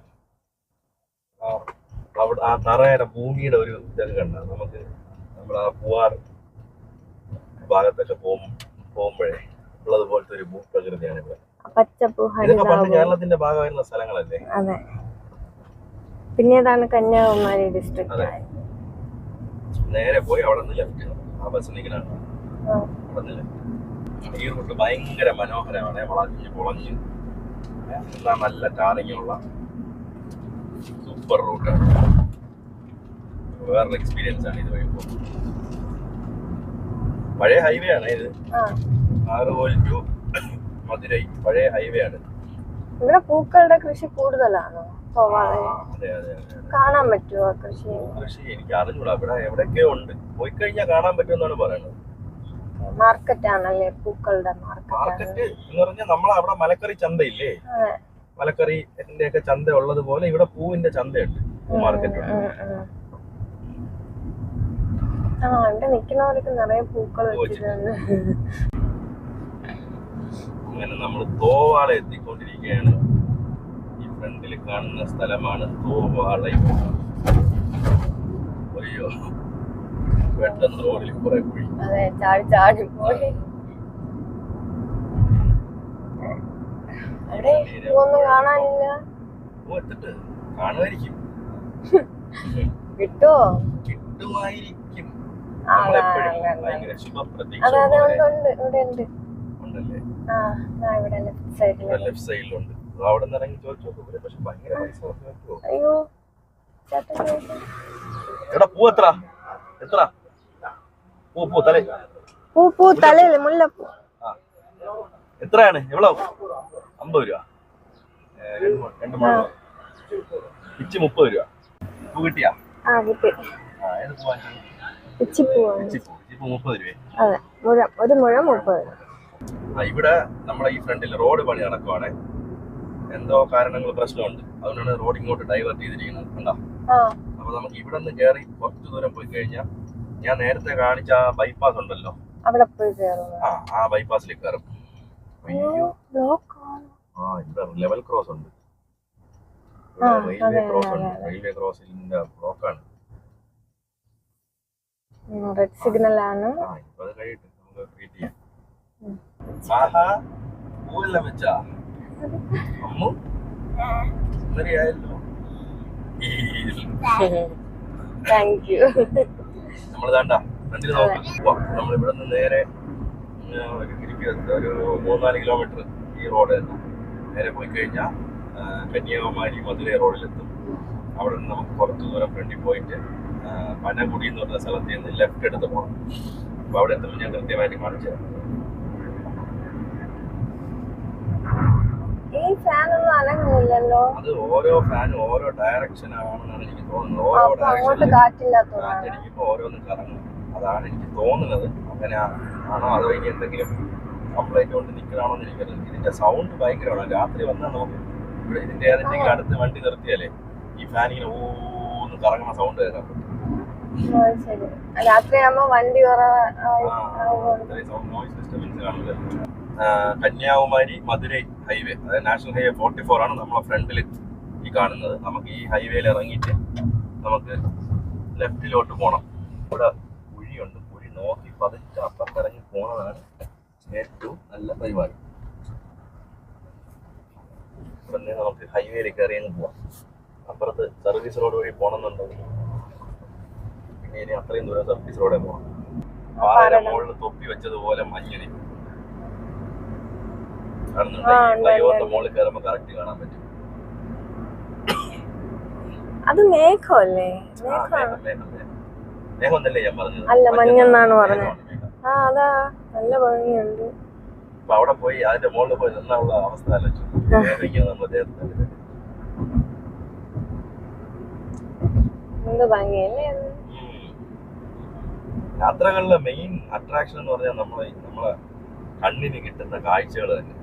അവിടെ ആ തറയുടെ ഭൂമിയുടെ ഒരു ഇതൊക്കെ കണ്ട നമുക്ക്. നമ്മൾ ആ പൂവാർ ഭാഗത്തൊക്കെ പോകുമ്പോഴേ ഉള്ളതുപോലത്തെ ഒരു ഭൂപ്രകൃതിയാണ് ഇവിടെ. ഇതൊക്കെ പണ്ട് കേരളത്തിന്റെ ഭാഗമായിരുന്ന സ്ഥലങ്ങളല്ലേ? പിന്നീടാണ് കന്യാകുമാരി ഡിസ്ട്രിക്ട്. നേരെ പോയി അവിടെ നിന്ന് ലെഫ്റ്റ്, ആ ബസ് നിൽക്കണ അവിടെ നിന്ന് ലെഫ്റ്റ്. ഈ റൂട്ട് ഭയങ്കര മനോഹരമാണ്. വളഞ്ഞ് പൊളഞ്ഞ് എന്നാ നല്ല ടാറിങ്ങുള്ള സൂപ്പർ റൂട്ടാണ്. വേറൊരു എക്സ്പീരിയൻസ് ആണ് ഇത് വരുമ്പോൾ. പഴയ ഹൈവേ ആണ് ഇത്. നാഗർകോവിൽ ടു മധുരൈ പഴയ ഹൈവേ ആണ്. ഇവിടെ പൂക്കളുടെ കൃഷി കൂടുതലാണോ? അതെ അതെ അതെ. കാണാൻ പറ്റുമോ കൃഷി? കൃഷി എനിക്ക് അറിഞ്ഞൂടാ. ഇവിടെ എവിടെയൊക്കെയോ ഉണ്ട്. പോയി കഴിഞ്ഞാൽ കാണാൻ പറ്റുമെന്നാണ് പറയുന്നത്. മാർക്കറ്റ് ആണല്ലേ, പൂക്കളുടെ മാർക്കറ്റ് എന്ന് പറഞ്ഞാൽ നമ്മളെ അവിടെ മലക്കറി ചന്തയില്ലേ, മലക്കറിന്റെ ഒക്കെ ചന്ത ഉള്ളതുപോലെ ഇവിടെ പൂവിന്റെ ചന്തയുണ്ട്, മാർക്കറ്റ് ഉണ്ട്. ഇവിടെ നിൽക്കുന്നവർക്ക് നിറയെ പൂക്കൾ വെച്ചിട്ടുണ്ട്. അങ്ങനെ നമ്മൾ തോവാള എത്തിക്കൊണ്ടിരിക്കുകയാണ്. ഈ ഫ്രണ്ടിൽ കാണുന്ന സ്ഥലമാണ് തോവാള. അയ്യോ, പെട്ടെന്ന് റോഡിൽ കുറെ കുഴി. അതെ, ചാടി ചാടി പോയി. ഒന്നും കാണാനില്ല. എത്തിട്ട് കാണുമായിരിക്കും. കിട്ടുമോ? കിട്ടുമായിരിക്കും. അതെ, ഇവിടെ ഉണ്ട്. ഉണ്ടല്ലേ? ഇവിടെ ലെഫ്റ്റ് സൈഡിലുണ്ട്. അവിടെ നിന്ന് ഇറങ്ങി ചോദിച്ചു നോക്കും. പക്ഷെ ഭയങ്കര പൈസ പറ്റുമോ? അയ്യോ, എടാ പൂ എത്ര എത്ര? പൂ തല പൂ തലയില് മുല്ലപ്പൂ എത്രയാണ്? എவ்வளோ? 50 രൂപ. 2 മുഴം പിച്ച് 30 രൂപ. പൂ കിട്ടിയാ? കിട്ടി. ഏത് പൂവാ? പിച്ചിപ്പൂ. 30 രൂപ. അതെ, ഒരു മുഴം 30 രൂപ. ഇവിടെ നമ്മുടെ ഈ ഫ്രണ്ടിൽ റോഡ് പണി നടക്കുവാണ്. എന്തോ കാരണങ്ങൾ പ്രശ്നമുണ്ട്. അതുകൊണ്ടാണ് റോഡ് ഇങ്ങോട്ട് ഡൈവേർട്ട് ചെയ്തിരിക്കുന്നത്. കണ്ടോ? അപ്പൊ നമുക്ക് ഇവിടെ നിന്ന് കയറി കുറച്ച് ദൂരം പോയി കഴിഞ്ഞാൽ ഞാൻ നേരത്തെ കാണിച്ച ആ ബൈപ്പാസ് ഉണ്ടല്ലോ, അവിടെ പോയി കയറും. ആ ബൈപ്പാസിലേക്ക് കയറും. ഇവിടെ ലെവൽ ക്രോസ് ഉണ്ട്, റെയിൽവേ ക്രോസ് ഉണ്ട്. റെയിൽവേ ക്രോസിന്റെ ബ്ലോക്കാണ്. റെഡ് സിഗ്നൽ ആണ്. ഇപ്പൊ അത് കഴിയിട്ട് നമുക്ക് ട്രീറ്റ് ചെയ്യാം. ആഹാ, പൂവെല്ലാം വെച്ചാ അമ്മു സുന്ദരിയായല്ലോ. Thank you. നമ്മൾ വേണ്ട ഫ്രണ്ടിൽ നോക്കാം. നമ്മൾ ഇവിടെ നിന്ന് നേരെ ഒരു 3-4 കിലോമീറ്റർ ഈ റോഡ് തന്നെ നേരെ പോയി കഴിഞ്ഞാൽ കന്യാകുമാരി മധുരൈ റോഡിലെത്തും. അവിടെ നിന്ന് നമുക്ക് കുറച്ച് ദൂരം ഫ്രണ്ടിൽ പോയിട്ട് പനകുടി എന്ന് പറഞ്ഞ സ്ഥലത്ത് നിന്ന് ലെഫ്റ്റ് എടുത്ത് പോകണം. അപ്പൊ അവിടെ എത്തുമ്പോൾ ഞാൻ കൃത്യമായിട്ട് കാണിച്ചു തരാം. ഈ ഫാൻ ഒന്നും അനങ്ങുന്നില്ലല്ലോ. അത് ഓരോ ഫാനും ഓരോ ഡയറക്ഷൻ ആണെന്നാണ് എനിക്ക് തോന്നുന്നത്. ഓരോ ഡയറക്ഷൻ കാറ്റടിക്കുമ്പോ ഓരോന്നും കറങ്ങും. അതാണ് എനിക്ക് തോന്നുന്നത്. അങ്ങനെ ആണോ അതോ ഇനി എന്തെങ്കിലും കംപ്ലൈന്റ് കൊണ്ട് നിൽക്കണാണോ എന്ന് എനിക്കറിയില്ല. ഇതിന്റെ സൗണ്ട് ഭയങ്കരമാണ്. രാത്രി വന്നാൽ നമുക്ക് ഇവിടെ ഇതിന്റെ ഏതെങ്കിലും അടുത്ത് വണ്ടി നിർത്തിയാലേ ഈ ഫാൻ ഇങ്ങനെ ഓന്ന് കറങ്ങുന്ന സൗണ്ട് കേൾക്കാൻ പറ്റും. രാത്രിയാകുമ്പോ വണ്ടി നോയ്സ് ഡിസ്റ്റർബൻസ് കാണില്ല. കന്യാകുമാരി മധുരൈ ഹൈവേ, അതായത് നാഷണൽ ഹൈവേ 44 ആണ് നമ്മളെ ഫ്രണ്ടിൽ ഈ കാണുന്നത്. നമുക്ക് ഈ ഹൈവേയിൽ ഇറങ്ങിയിട്ട് നമുക്ക് ലെഫ്റ്റിലോട്ട് പോകണം. ഇവിടെ കുഴിയുണ്ട്. കുഴി നോക്കി പതുക്കെ അപ്പുറത്തിറങ്ങി പോണതാണ് ഏറ്റവും നല്ല പരിപാടി. ഇവിടെ നിന്ന് നമുക്ക് ഹൈവേയിൽ കയറിയങ്ങ് പോവാം. അപ്പുറത്ത് സർവീസ് റോഡ് വഴി പോകണമെന്നുണ്ടെങ്കിൽ പിന്നെ ഇനി അത്രയും ദൂരം സർവീസ് റോഡിൽ പോകണം. പാറയുടെ മുകളിൽ തൊപ്പി വെച്ചതുപോലെ മഞ്ഞ് നിൽക്കും. മുകളിൽ കയറുമ്പോൾ കറക്റ്റ് കാണാൻ പറ്റും. അത് മേഘമല്ലേ? മേഘമൊന്നല്ലേ ഞാൻ പറഞ്ഞത്? അല്ല, മഞ്ഞെന്നാണ് പറഞ്ഞത്. അതാ നല്ല ഭംഗിയുണ്ട്. അപ്പൊ അവിടെ പോയി അതിന്റെ മുകളിൽ പോയി നിന്നുള്ള അവസ്ഥ ആലോചിച്ചു. യാത്രകളിലെ മെയിൻ അട്രാക്ഷൻ എന്ന് പറഞ്ഞാൽ നമ്മളെ കണ്ണിന് കിട്ടുന്ന കാഴ്ചകൾ തന്നെ.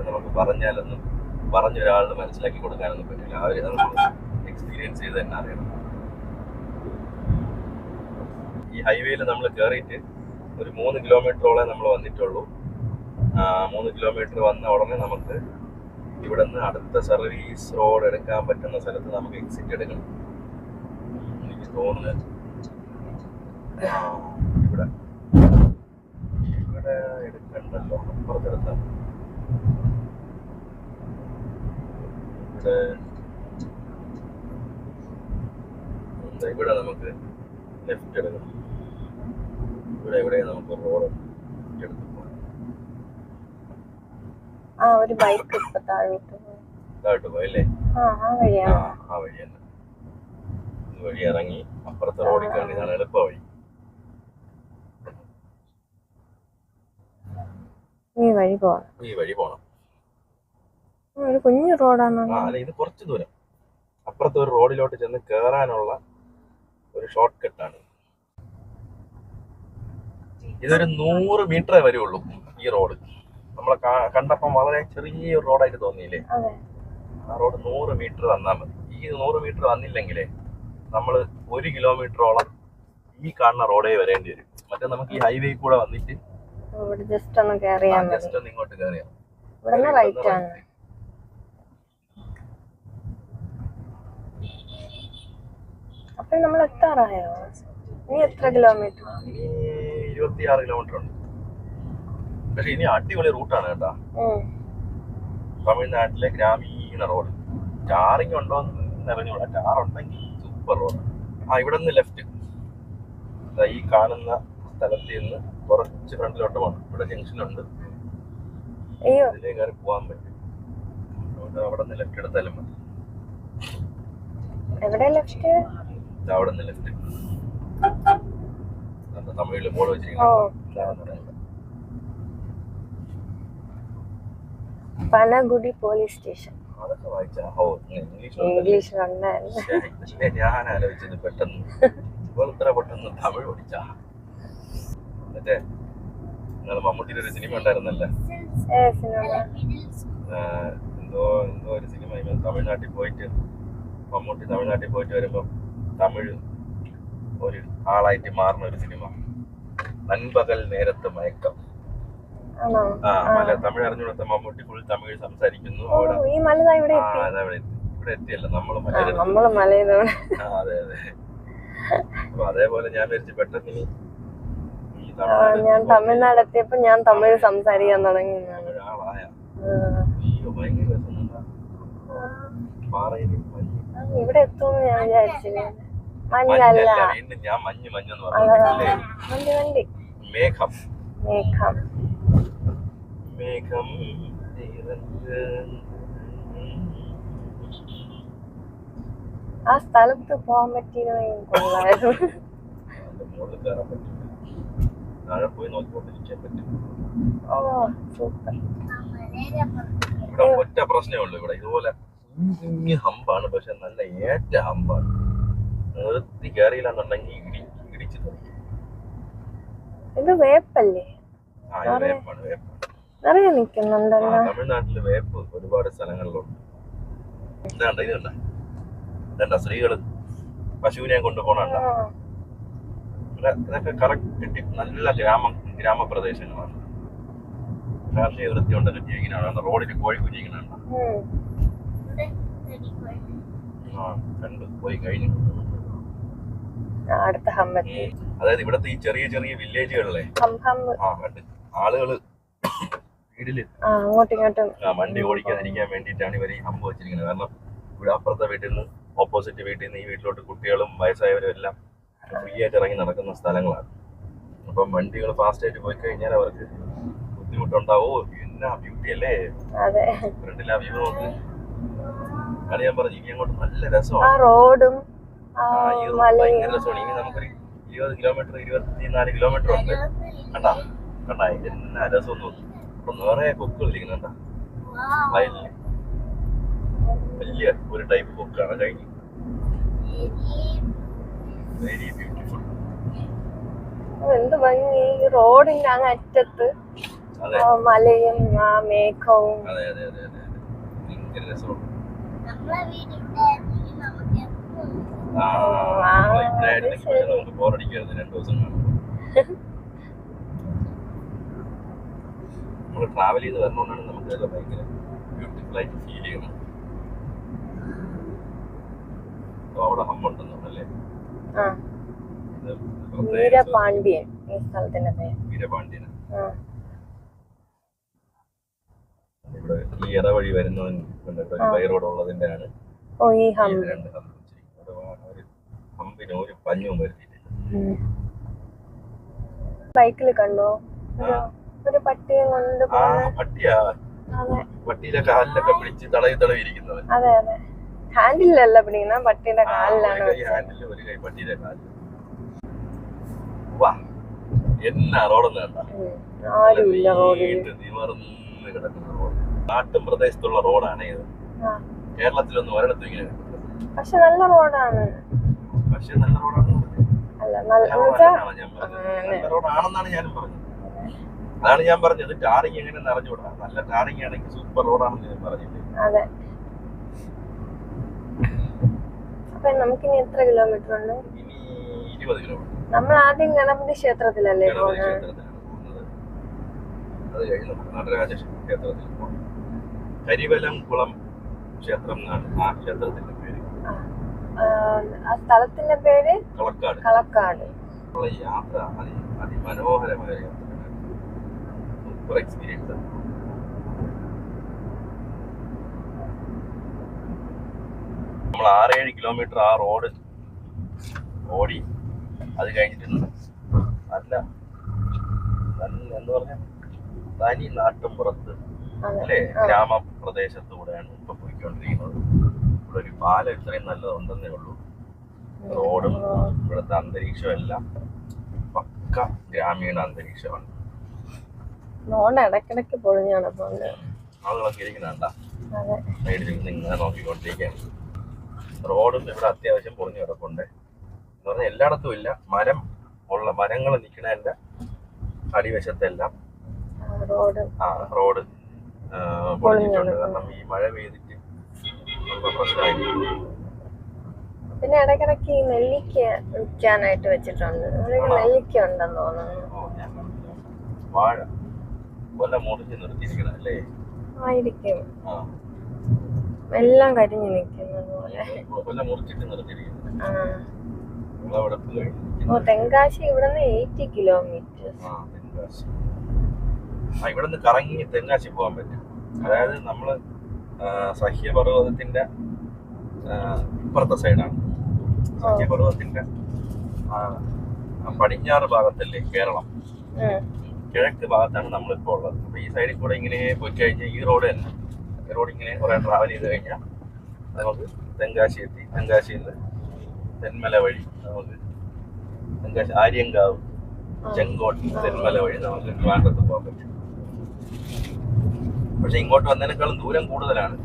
നമുക്ക് പറഞ്ഞാലൊന്നും പറഞ്ഞൊരാളിന് മനസ്സിലാക്കി കൊടുക്കാനൊന്നും പറ്റില്ല. അവര് നമ്മൾ എക്സ്പീരിയൻസ് ചെയ്ത് തന്നെ അറിയണം. ഈ ഹൈവേയിൽ നമ്മൾ കയറിയിട്ട് ഒരു 3 കിലോമീറ്ററോളം നമ്മൾ വന്നിട്ടുള്ളൂ. 3 കിലോമീറ്റർ വന്ന ഉടനെ നമുക്ക് ഇവിടെ നിന്ന് അടുത്ത സർവീസ് റോഡ് എടുക്കാൻ പറ്റുന്ന സ്ഥലത്ത് നമുക്ക് എക്സിറ്റ് എടുക്കണം. എനിക്ക് തോന്നുന്നത് ഇവിടെ എടുക്കണ്ടല്ലോ, അപ്പുറത്തെടുത്താൽ ഇവിടെ നമുക്ക് ലെഫ്റ്റ് എടുക്കണം. ഇവിടെ നമുക്ക് റോഡ് എടുത്ത് പോകാം. ആ ഒരു ബൈക്ക് ഇപ്പൊ താഴോട്ട് പോയല്ലേ? ആ വഴിയാണ്. ആ വഴി തന്നെ. ഈ വഴി ഇറങ്ങി അപ്പുറത്തെ റോഡിൽ കയറി. ഇതാണ് എളുപ്പ വഴി. ഈ വഴി പോണം. ഒരു കുഞ്ഞു റോഡാണ്. അല്ല, ഇത് കുറച്ച് ദൂരം അപ്പുറത്തെ ഒരു റോഡിലോട്ട് ചെന്ന് കേറാനുള്ള ഒരു ഷോർട്ട് കട്ടാണ്. ഇതൊരു 100 മീറ്ററേ വരുള്ളൂ ഈ റോഡ്. നമ്മളെ കണ്ടപ്പം വളരെ ചെറിയ റോഡായിട്ട് തോന്നിയില്ലേ? ആ റോഡ് 100 മീറ്റർ വന്നാൽ മതി. ഈ 100 മീറ്റർ വന്നില്ലെങ്കിലേ നമ്മള് 1 കിലോമീറ്ററോളം ഈ കാണുന്ന റോഡേ വരേണ്ടി വരും. മറ്റേ നമുക്ക് ഈ ഹൈവേ കൂടെ വന്നിട്ട് ജസ്റ്റ് ഒന്ന് ഇങ്ങോട്ട് കയറിയാ റൈറ്റ് ആണ്. അപ്പൊ നമ്മൾ എത്താറായോ? ഇനി എത്ര കിലോമീറ്റർ? ഇനി 26 കിലോമീറ്റർ ഉണ്ട്. പക്ഷെ ഇനി അടിപൊളി റൂട്ടാണ് കേട്ടാ. തമിഴ്നാട്ടിലെ ഗ്രാമീണ റോഡ്. ടാറിങ് ഉണ്ടോ എന്ന് അറിഞ്ഞൂടാ. ടാറുണ്ടെങ്കിൽ സൂപ്പർ റോഡ്. ഇവിടെ നിന്ന് ലെഫ്റ്റ് ഈ കാണുന്ന സ്ഥലത്ത് നിന്ന് കുറച്ച് ഫ്രണ്ടിലോട്ട് പോകണം. ഇവിടെ ജംഗ്ഷൻ ഉണ്ട്, ഇതിലേ കയറി പോകാൻ പറ്റും. അതുകൊണ്ട് അവിടെ നിന്ന് ലെഫ്റ്റ് എടുത്താലും മതി. അവിടെ നിന്ന് ലെഫ്റ്റ് തമിഴില് ബോർഡ് വെച്ചിരിക്കുന്നു. പനഗുഡി പോലീസ് സ്റ്റേഷൻ. അതൊക്കെ വായിച്ചാ ഇംഗ്ലീഷ് ഞാൻ ആലോചിച്ചത് പെട്ടെന്ന് ഇത്ര പെട്ടെന്ന് തമിഴ് പഠിച്ചാ. മറ്റേ നിങ്ങള് മമ്മൂട്ടിയുടെ ഒരു സിനിമ ഉണ്ടായിരുന്നല്ലേ, എന്തോ ഒരു സിനിമ. തമിഴ്നാട്ടിൽ പോയിട്ട് മമ്മൂട്ടി തമിഴ്നാട്ടിൽ പോയിട്ട് വരുമ്പോ തമിഴ് ഒരു ആളായിട്ട് മാറുന്ന ഒരു സിനിമ, നൻപകൽ നേരത്ത് മയക്കം. തമിഴ് അറിഞ്ഞുകൊടുത്ത മമ്മൂട്ടി ഫുൾ തമിഴ് സംസാരിക്കുന്നു. ഇവിടെ എത്തിയല്ല നമ്മള് മലയാളം. അതെ അതെ. അപ്പൊ അതേപോലെ ഞാൻ വിചാരിച്ചു പെട്ടെന്ന് ഞാൻ തമിഴ്നാട് എത്തിയപ്പോ ഞാൻ തമിഴ് സംസാരിക്കാൻ തുടങ്ങി. ഇവിടെ എത്തുമെന്ന് ഞാൻ വിചാരിച്ചില്ല. മഞ്ഞല്ല, വീണ്ടും ഞാൻ മഞ്ഞ് മഞ്ഞെന്ന് പറഞ്ഞില്ലേ. മേഘം മേഘം ആ സ്ഥലത്ത് പോകാൻ പറ്റിയിരുന്നെങ്കിൽ കൊള്ളായിരുന്നു. മുകളിൽ കയറാൻ പറ്റില്ല, താഴെ പോയി നോക്കിക്കൊണ്ടിരിക്കാൻ പറ്റും. ഇവിടെ ഒറ്റ പ്രശ്നമേ ഉള്ളൂ. ഇവിടെ ഇതുപോലെ കുഞ്ഞു ഹമ്പാണ്, പക്ഷെ നല്ല ഏറ്റ ഹമ്പാണ്. നിർത്തി കയറിയില്ലെന്നുണ്ടെങ്കിൽ ഇടിച്ചു തുടങ്ങി. ഇത് വേപ്പല്ലേ? വേപ്പാണ്. തമിഴ്നാട്ടില് വേപ്പ് ഒരുപാട് സ്ഥലങ്ങളിലുണ്ട്. ഇതണ്ട സ്ത്രീകള് പശുവിനെ കൊണ്ടുപോകണ. ഇതൊക്കെ കറക്റ്റ് നല്ല ഗ്രാമപ്രദേശങ്ങളാണ്. കാർഷിക വൃത്തി കൊണ്ടൊക്കെ ജീവിക്കുന്നതാണ്. റോഡിൽ കോഴി കുഞ്ഞിരിക്കണ കണ്ട് പോയി കഴിഞ്ഞു. അതായത് ഇവിടത്തെ ഈ ചെറിയ ചെറിയ വില്ലേജുകളിലെ കണ്ട് ആളുകള് വീട്ടില് വണ്ടി ഓടിക്കാതിരിക്കാൻ വേണ്ടിയിട്ടാണ് ഇവർ ഈ ഹമ്പ് വെച്ചിരിക്കുന്നത്. കാരണം ഇവിടെ അപ്പുറത്തെ വീട്ടിൽ നിന്ന് ഓപ്പോസിറ്റ് വീട്ടിൽ നിന്ന് ഈ വീട്ടിലോട്ട് കുട്ടികളും വയസ്സായവരും എല്ലാം ഫ്രീ ആയിട്ട് ഇറങ്ങി നടക്കുന്ന സ്ഥലങ്ങളാണ്. അപ്പം വണ്ടികൾ ഫാസ്റ്റ് ആയിട്ട് പോയി കഴിഞ്ഞാൽ അവർക്ക് ബുദ്ധിമുട്ടുണ്ടാവോ. എന്നാ ബ്യൂട്ടി അല്ലേ ഫ്രണ്ടിൽ ആ വ്യൂ നോക്ക്. അത് ഞാൻ പറഞ്ഞു, ഇനി അങ്ങോട്ട് നല്ല രസമാണ്. ഭയങ്കര രസമാണ്. ഇനി നമുക്കൊരു 20 കിലോമീറ്റർ 24 കിലോമീറ്റർ ഉണ്ട്. കണ്ടാ എന്നാ രസം നോക്കി. അപ്പൊ നിറയെ കൊക്കുകൾ ഇരിക്കുന്നുണ്ടാ വയലില്. വലിയ ഒരു ടൈപ്പ് കൊക്കാണ്. കഴിഞ്ഞു. Very beautiful. എന്ത് ഭംഗി റോഡിന്റെ അങ്ങ് അറ്റത്ത് മലയും ആ മേഘവും. അതെ അതെ അതെ അതെ ഭയങ്കര രസമാണ്. നമുക്ക് ബോറടിക്കരുത് 2 ദിവസം കാണുമ്പോൾ. നമ്മൾ ട്രാവൽ ചെയ്ത് വരണോണ്ടാണ് നമുക്ക് ഇതൊക്കെ ഭയങ്കര ബ്യൂട്ടിഫുൾ ആയിട്ട് ഫീൽ ചെയ്യണം. അവിടെ ഹമ്മുണ്ടെന്നല്ലേ? വീരപാണ്ഡ്യൻ ഈ സ്ഥലത്തിന്റെ പേര്. വീരപാണ്ഡ്യനാ. ഇവിടെ ഈ ഇടവഴി വരുന്നവൻ ബൈ റോഡ് ഉള്ളതിന്റെ ആണ് ഈ രണ്ട് ഹമ്പ്. ഹമ്പിന് ഒരു പഞ്ഞവും വരുത്തിയിട്ടില്ല. ബൈക്കിൽ കണ്ടോ ഒരു പട്ടിയെ കൊണ്ട്? പട്ടിയാ പട്ടിയുടെ കാലിലൊക്കെ പിടിച്ച് തടവി ഇരിക്കുന്നത്. അതെ അതെ, ഹാൻഡിലല്ല പിടിക്കുന്ന, പട്ടിയുടെ കാലിലാണ്. ഹാൻഡിൽ ഒരു കൈ പട്ടിയുടെ കാലിൽ. വാ, എന്നാ റോഡൊന്നും കണ്ട, നിവർന്ന് കിടക്കുന്ന റോഡ്. നാട്ടും പ്രദേശത്തുള്ള റോഡാണ് ഇത്. കേരളത്തിലൊന്നും ഒരിടത്തും ഇങ്ങനെ. പക്ഷെ നല്ല റോഡാണ്. പക്ഷെ നല്ല റോഡാണ്. നല്ല റോഡാണെന്നാണ് ഞാനും പറഞ്ഞത്. അതാണ് ഞാൻ പറഞ്ഞത്, ടാറിങ് എങ്ങനെ നിറഞ്ഞുകൂടാ. നല്ല ടാറിങ് ആണെങ്കിൽ സൂപ്പർ റോഡാണെന്ന് ഞാൻ പറഞ്ഞില്ലേ. അതെ. അപ്പൊ നമുക്കിനി എത്ര കിലോമീറ്റർ ഉണ്ട്? ഇനി 20 കിലോമീറ്റർ. നമ്മൾ ആദ്യം ഗണപതി ക്ഷേത്രത്തിലല്ലേ പോകുന്നത്? അത് കഴിഞ്ഞ് നമുക്ക് നടരാജ ക്ഷേത്രത്തിൽ പോകണം. കരിവലംകുളം ക്ഷേത്രം എന്നാണ് ആ ക്ഷേത്രത്തിന്റെ പേര്. ആ സ്ഥലത്തിന്റെ പേര് കളക്കാട്. കളക്കാട്. യാത്ര അതിമനോഹരമായ യാത്രയാണ്. സൂപ്പർ എക്സ്പീരിയൻസ് ആണ്. നമ്മൾ 6-7 കിലോമീറ്റർ ആ റോഡ് ഓടി. അത് കഴിഞ്ഞിട്ട് നല്ല എന്താ പറഞ്ഞ തനി നാട്ടും പുറത്ത് അല്ലേ, ഗ്രാമപ്രദേശത്തൂടെയാണ് ഇപ്പൊ പോയിക്കൊണ്ടിരിക്കുന്നത്. ഇവിടെ ഒരു പാലം ഇത്രയും നല്ലതുണ്ടെന്നേ ഉള്ളൂ. റോഡും ഇവിടുത്തെ അന്തരീക്ഷം എല്ലാം പക്ക ഗ്രാമീണ അന്തരീക്ഷമാണ്. ഇടക്കിടക്ക് പൊളിഞ്ഞാണ് ആളുകളൊക്കെ ഇരിക്കുന്നുണ്ട സൈഡിൽ ഇങ്ങനെ നോക്കിക്കൊണ്ടിരിക്കുകയാണ്. റോഡും ഇവിടെ അത്യാവശ്യം പൊളിഞ്ഞു കിടപ്പുണ്ട്. എന്ന് പറഞ്ഞാൽ എല്ലായിടത്തും ഇല്ല, മരങ്ങൾ നിൽക്കുന്നതിന്റെ അടിവശത്തെല്ലാം റോഡ് പൊളിഞ്ഞിട്ടുണ്ട്. കാരണം ഈ മഴ പെയ്തിട്ട് പ്രശ്നമായിരിക്കും. പിന്നെ ഇടയ്ക്കിടയ്ക്ക് ഈ നെല്ലിക്ക വിൽക്കാനായിട്ട് വെച്ചിട്ടുണ്ട്. നെല്ലിക്ക ഉണ്ടെന്ന് തോന്നുന്നു. വാഴ കൊല്ല മുറിച്ച് നിർത്തിയിരിക്കണം അല്ലേ? ആയിരിക്കും, എല്ലാം കരിഞ്ഞു നിൽക്കുന്നത് പോലെ. കൊല്ല മുറിച്ചിട്ട് നിർത്തിയിരിക്കുന്നത്. തെങ്കാശി ഇവിടുന്ന് 80 കിലോമീറ്റർ. ഇവിടുന്ന് കറങ്ങി തെങ്കാശി പോകാൻ പറ്റും. അതായത് നമ്മള് സഹ്യപർവ്വതത്തിന്റെ ഇപ്പുറത്തെ സൈഡാണ്. സഹ്യപർവ്വതത്തിന്റെ പടിഞ്ഞാറ് ഭാഗത്തല്ലേ കേരളം, കിഴക്ക് ഭാഗത്താണ് നമ്മളിപ്പോൾ ഉള്ളത്. അപ്പൊ ഈ സൈഡിൽ കൂടെ ഇങ്ങനെ പോയി കഴിഞ്ഞാൽ ഈ റോഡ് തന്നെ, ഈ റോഡ് ഇങ്ങനെ കുറെ ട്രാവൽ ചെയ്ത് കഴിഞ്ഞാൽ നമുക്ക് തെങ്കാശി എത്തി. തെങ്കാശിയിൽ നിന്ന് തെന്മല വഴി നമുക്ക് തെങ്കാശി, ആര്യങ്കാവ്, ചെങ്കോട്ട, തെന്മല വഴി നമുക്ക് ട്രിവാൻഡ്രത്ത് പോകാൻ പറ്റും. പക്ഷെ ഇങ്ങോട്ട് വന്നതിനേക്കാളും ദൂരം കൂടുതലാണ്.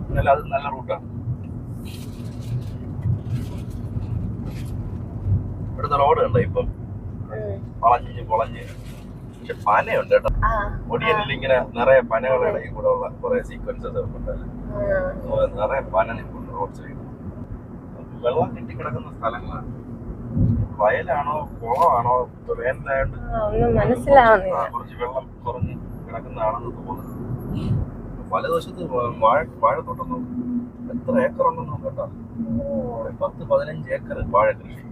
എന്നാലും അത് നല്ല റൂട്ടാണ്. ഇവിടുത്തെ റോഡ് കണ്ടോ ഇപ്പം പൊളഞ്ഞ്. പക്ഷെ പനയുണ്ട് കേട്ടോ. ഒടിയനിൽ ഇങ്ങനെ നിറയെ പനകളുടെ ഇടയിൽ കൂടെ ഉള്ള കുറെ സീക്വൻസസ് ഉണ്ടല്ലോ. നിറയെ പന നിൽക്കുന്നു റോഡ് സൈഡ്. വെള്ളം കെട്ടിക്കിടക്കുന്ന സ്ഥലങ്ങളാണ്. വയലാണോ കുളമാണോ വേനലായോണ്ട് കുറച്ച് വെള്ളം കുറഞ്ഞ് കിടക്കുന്നതാണെന്ന് തോന്നുന്നു. വലതുവശത്ത് വാഴത്തോട്ടം നോക്കും. എത്ര ഏക്കർ ഉണ്ടെന്ന് നോക്കട്ടോ. 10-15 ഏക്കർ വാഴ കൃഷി.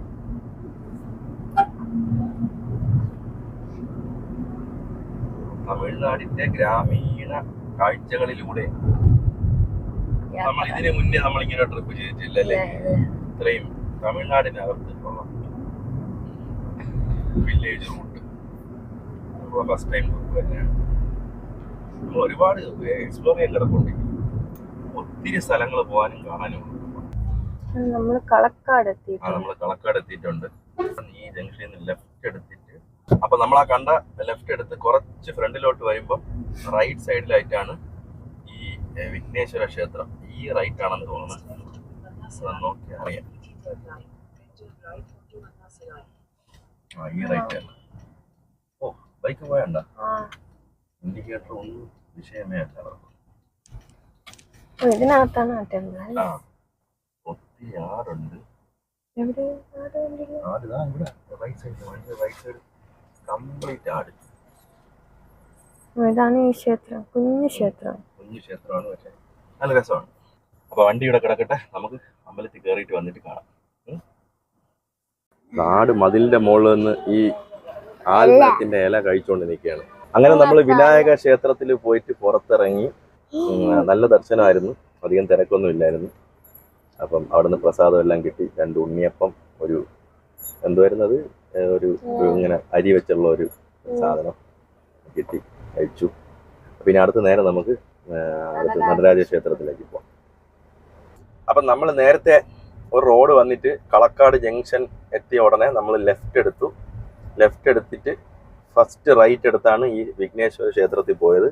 തമിഴ്നാടിന്റെ ഗ്രാമീണ കാഴ്ചകളിലൂടെ നമ്മൾ ഇതിനു മുന്നേ നമ്മളിങ്ങനെ ട്രിപ്പ് ചെയ്തിട്ടില്ലല്ലേ? ഇത്രയും തമിഴ്നാടിനകത്ത് ഉള്ള village route first time trip തന്നെയാണ്. നമ്മൾ ഒരുപാട് എക്സ്പ്ലോർ ചെയ്യാൻ കിടപ്പുണ്ട്. ഒത്തിരി സ്ഥലങ്ങൾ പോകാനും കാണാനും. നമ്മൾ കളക്കാട് എത്തിയിട്ടുണ്ട്. ഈ ജംഗ്ഷനിൽ നിന്ന് ലെഫ്റ്റ് എടുത്തിട്ട്, അപ്പൊ നമ്മൾ ആ കണ്ട ലെഫ്റ്റ് എടുത്ത് കുറച്ച് ഫ്രണ്ടിലോട്ട് വരുമ്പോൾ റൈറ്റ് സൈഡിലായിട്ടാണ് ഈ വിഘ്നേശ്വര ക്ഷേത്രം. ഈ റൈറ്റ് ആണെന്ന് തോന്നുന്നു, നോക്കി അറിയാം. ഈ റൈറ്റ് ആണ്. ഓ, ബൈക്ക് പോയണ്ട, ഇൻഡിക്കേറ്റർ ഒന്നും വിഷയമേ അല്ല. ഇതിനകത്താണ് ഒത്തിരി ആറുണ്ട്. റൈറ്റ് സൈഡ് കംപ്ലീറ്റ് ആട്. ഇതാണ് ഈ ക്ഷേത്രം, കുഞ്ഞു ക്ഷേത്രമാണ്. പക്ഷെ നല്ല രസമാണ്. അപ്പൊ വണ്ടി ഇവിടെ കിടക്കട്ടെ, നമുക്ക് അമ്പലത്തിൽ കയറിയിട്ട് വന്നിട്ട് കാണാം. നാട് മതിലിന്റെ മുകളിൽ നിന്ന് ഈ ആൽമരത്തിന്റെ ഇല കഴിച്ചുകൊണ്ട് നിൽക്കുകയാണ്. അങ്ങനെ നമ്മൾ വിനായക ക്ഷേത്രത്തിൽ പോയിട്ട് പുറത്തിറങ്ങി. നല്ല ദർശനമായിരുന്നു, അധികം തിരക്കൊന്നും ഇല്ലായിരുന്നു. അപ്പം അവിടുന്ന് പ്രസാദം എല്ലാം കിട്ടി. 2 ഉണ്ണിയപ്പം, ഒരു എന്തുവായിരുന്നത്, ഒരു ഇങ്ങനെ അരി വെച്ചുള്ള ഒരു സാധനം കിട്ടി, കഴിച്ചു. പിന്നെ അടുത്ത് നേരെ നമുക്ക് നടരാജ ക്ഷേത്രത്തിലേക്ക് പോകാം. അപ്പം നമ്മൾ നേരത്തെ ഒരു റോഡ് വന്നിട്ട് കളക്കാട് ജംഗ്ഷൻ എത്തിയ ഉടനെ നമ്മൾ ലെഫ്റ്റ് എടുത്തിട്ട് ഫസ്റ്റ് റൈറ്റ് എടുത്താണ് ഈ വിഘ്നേശ്വര ക്ഷേത്രത്തിൽ പോയത്.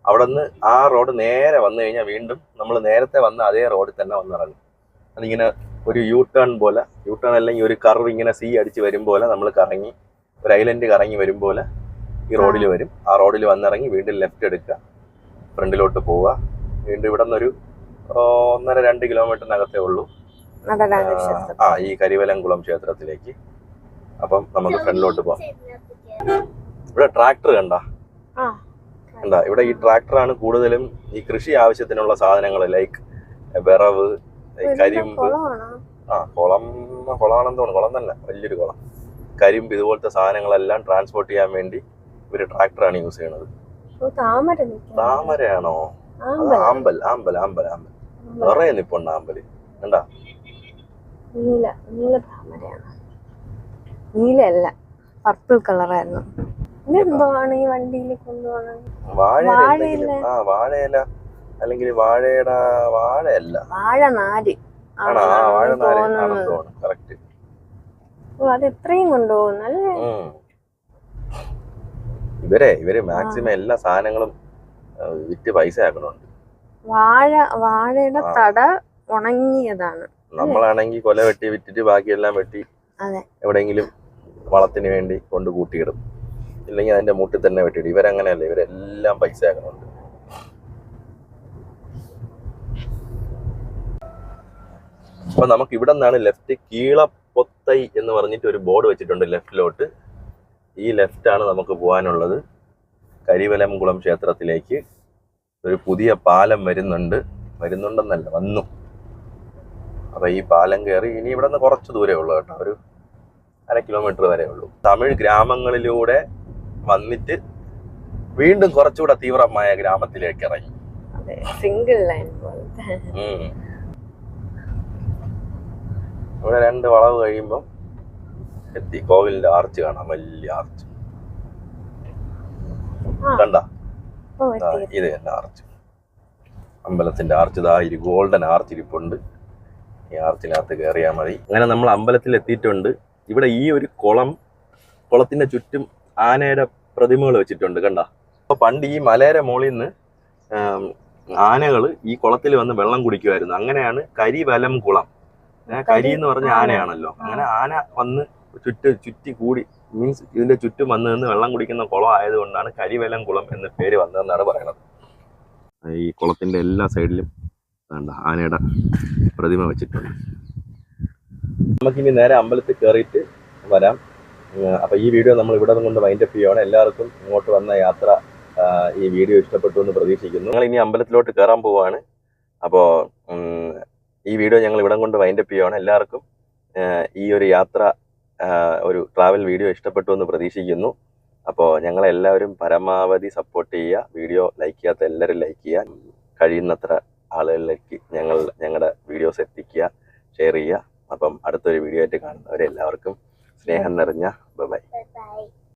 അവിടെ നിന്ന് ആ റോഡ് നേരെ വന്നു കഴിഞ്ഞാൽ വീണ്ടും നമ്മൾ നേരത്തെ വന്ന അതേ റോഡിൽ തന്നെ വന്നിറങ്ങും. അതിങ്ങനെ ഒരു യു ടേൺ പോലെ, യു ടേൺ അല്ലെങ്കിൽ ഒരു കർവ് ഇങ്ങനെ സി അടിച്ച് വരും പോലെ നമ്മൾ കറങ്ങി ഒരു ഐലൻഡ് കറങ്ങി വരും പോലെ ഈ റോഡിൽ വരും. ആ റോഡിൽ വന്നിറങ്ങി വീണ്ടും ലെഫ്റ്റ് എടുക്കുക, ഫ്രണ്ടിലോട്ട് പോവുക. വീണ്ടും ഇവിടെ നിന്നൊരു 1.5-2 കിലോമീറ്ററിനകത്തേ ഉള്ളൂ ഈ കരിവലംകുളം ക്ഷേത്രത്തിലേക്ക്. അപ്പം നമുക്ക് ഫ്രണ്ടിലോട്ട് പോവാം. ഇവിടെ ട്രാക്ടർ കണ്ടാ ഇവിടെ ഈ ട്രാക്ടറാണ് കൂടുതലും ഈ കൃഷി ആവശ്യത്തിനുള്ള സാധനങ്ങൾ, ലൈക്ക് വിറവ്, കരിമ്പ്, കുളമാണെന്ന് തോന്നുന്നു, കുളം തന്നെ, വലിയൊരു കുളം, കരിമ്പ്, ഇതുപോലത്തെ സാധനങ്ങളെല്ലാം ട്രാൻസ്പോർട്ട് ചെയ്യാൻ വേണ്ടി ഇവര് ട്രാക്ടറാണ് യൂസ് ചെയ്യണത്. താമരയാണോ? ആമ്പൽ ആമ്പൽ ആമ്പൽ ആമ്പൽ നിറയെ നിപ്പുണ്ട് ആമ്പല് കണ്ടാ. നീലല്ല, പർപ്പിൾ കളറായിരുന്നു. ഇതെന്തോആണ് ഈ വണ്ടിയിൽ കൊണ്ടുപോകുന്നത്? വാഴയില അല്ലെങ്കിൽ വാഴയല്ല, വാഴനാര്. കറക്റ്റ്. അത് എത്രയും കൊണ്ടുപോകുന്നല്ലേ. ഇവര് മാക്സിമം എല്ലാ സാധനങ്ങളും വിറ്റ് പൈസ ആക്കണുണ്ട്. വാഴയുടെ തട ഉണങ്ങിയതാണ്. നമ്മളാണെങ്കിൽ കൊല വെട്ടി വിറ്റിട്ട് ബാക്കിയെല്ലാം വെട്ടി എവിടെയെങ്കിലും വളത്തിന് വേണ്ടി കൊണ്ട് കൂട്ടിയിടും, ഇല്ലെങ്കിൽ അതിന്റെ മുട്ടിൽ തന്നെ വെട്ടിയിടും. ഇവരങ്ങനെയല്ല, ഇവരെല്ലാം പൈസ ആക്കണുണ്ട്. അപ്പൊ നമുക്ക് ഇവിടെ നിന്നാണ് ലെഫ്റ്റ്, കീളപ്പൊത്തൈ എന്ന് പറഞ്ഞിട്ട് ഒരു ബോർഡ് വെച്ചിട്ടുണ്ട് ലെഫ്റ്റിലോട്ട്. ഈ ലെഫ്റ്റാണ് നമുക്ക് പോകാനുള്ളത് കരിവലംകുളം ക്ഷേത്രത്തിലേക്ക്. ഒരു പുതിയ പാലം വരുന്നുണ്ടെന്നല്ല, വന്നു. അപ്പൊ ഈ പാലം കയറി ഇനി ഇവിടെ നിന്ന് കുറച്ച് ദൂരേ ഉള്ളൂ കേട്ടോ, ഒരു 1/2 കിലോമീറ്റർ വരെ ഉള്ളൂ. തമിഴ് ഗ്രാമങ്ങളിലൂടെ വന്നിട്ട് വീണ്ടും കുറച്ചുകൂടെ തീവ്രമായ ഗ്രാമത്തിലേക്ക് ഇറങ്ങി. Single line. ഇവിടെ 2 വളവ് കഴിയുമ്പം എത്തി. കോവിലിന്റെ ആർച്ച് കാണാം, വലിയ ആർച്ച് കണ്ട. ഇത് തന്നെ ആർച്ച്, അമ്പലത്തിന്റെ ആർച്ച്. ഇതാ ഗോൾഡൻ ആർച്ച് ഇരിപ്പുണ്ട്. ഈ ആർച്ചിനകത്ത് കയറിയാൽ മതി. അങ്ങനെ നമ്മൾ അമ്പലത്തിൽ എത്തിയിട്ടുണ്ട്. ഇവിടെ ഈ ഒരു കുളത്തിന്റെ ചുറ്റും ആനയുടെ പ്രതിമകൾ വെച്ചിട്ടുണ്ട് കണ്ട. അപ്പൊ പണ്ട് ഈ മലയുടെ മുകളിൽ നിന്ന് ആനകൾ ഈ കുളത്തിൽ വന്ന് വെള്ളം കുടിക്കുമായിരുന്നു. അങ്ങനെയാണ് കരിവലം കുളം. കരി എന്ന് പറഞ്ഞ ആനയാണല്ലോ. അങ്ങനെ ആന വന്ന് ചുറ്റി കൂടി, മീൻസ് ഇതിന്റെ ചുറ്റും വന്ന് നിന്ന് വെള്ളം കുടിക്കുന്ന കുളം ആയതുകൊണ്ടാണ് കരിവലം കുളം എന്ന പേര് വന്നതെന്നാണ് പറയുന്നത്. ഈ കുളത്തിന്റെ എല്ലാ സൈഡിലും ആനയുടെ പ്രതിമ വെച്ചിട്ടുണ്ട്. നമുക്കിനി നേരെ അമ്പലത്തിൽ കയറിയിട്ട് വരാം. അപ്പൊ ഈ വീഡിയോ നമ്മൾ ഇവിടെ കൊണ്ട് വൈൻഡപ്പ് ചെയ്യുകയാണ്. എല്ലാവർക്കും ഇങ്ങോട്ട് വന്ന യാത്ര ഈ വീഡിയോ ഇഷ്ടപ്പെട്ടു എന്ന് പ്രതീക്ഷിക്കുന്നു. ഞങ്ങൾ ഇനി അമ്പലത്തിലോട്ട് കയറാൻ പോവുകയാണ്. അപ്പോൾ ഈ വീഡിയോ ഞങ്ങൾ ഇവിടെ കൊണ്ട് വൈൻഡപ്പ് ചെയ്യുകയാണ്. എല്ലാവർക്കും ഈ ഒരു യാത്ര, ഒരു ട്രാവൽ വീഡിയോ ഇഷ്ടപ്പെട്ടു എന്ന് പ്രതീക്ഷിക്കുന്നു. അപ്പോൾ ഞങ്ങളെല്ലാവരും പരമാവധി സപ്പോർട്ട് ചെയ്യുക. വീഡിയോ ലൈക്ക് ചെയ്യാത്ത എല്ലാവരും ലൈക്ക് ചെയ്യുക. കഴിയുന്നത്ര ആളുകളിലേക്ക് ഞങ്ങളുടെ വീഡിയോസ് എത്തിക്കുക, ഷെയർ ചെയ്യുക. അപ്പം അടുത്തൊരു വീഡിയോ ആയിട്ട് കാണുന്നവരെ എല്ലാവർക്കും സ്നേഹം നിറഞ്ഞ ബൈ.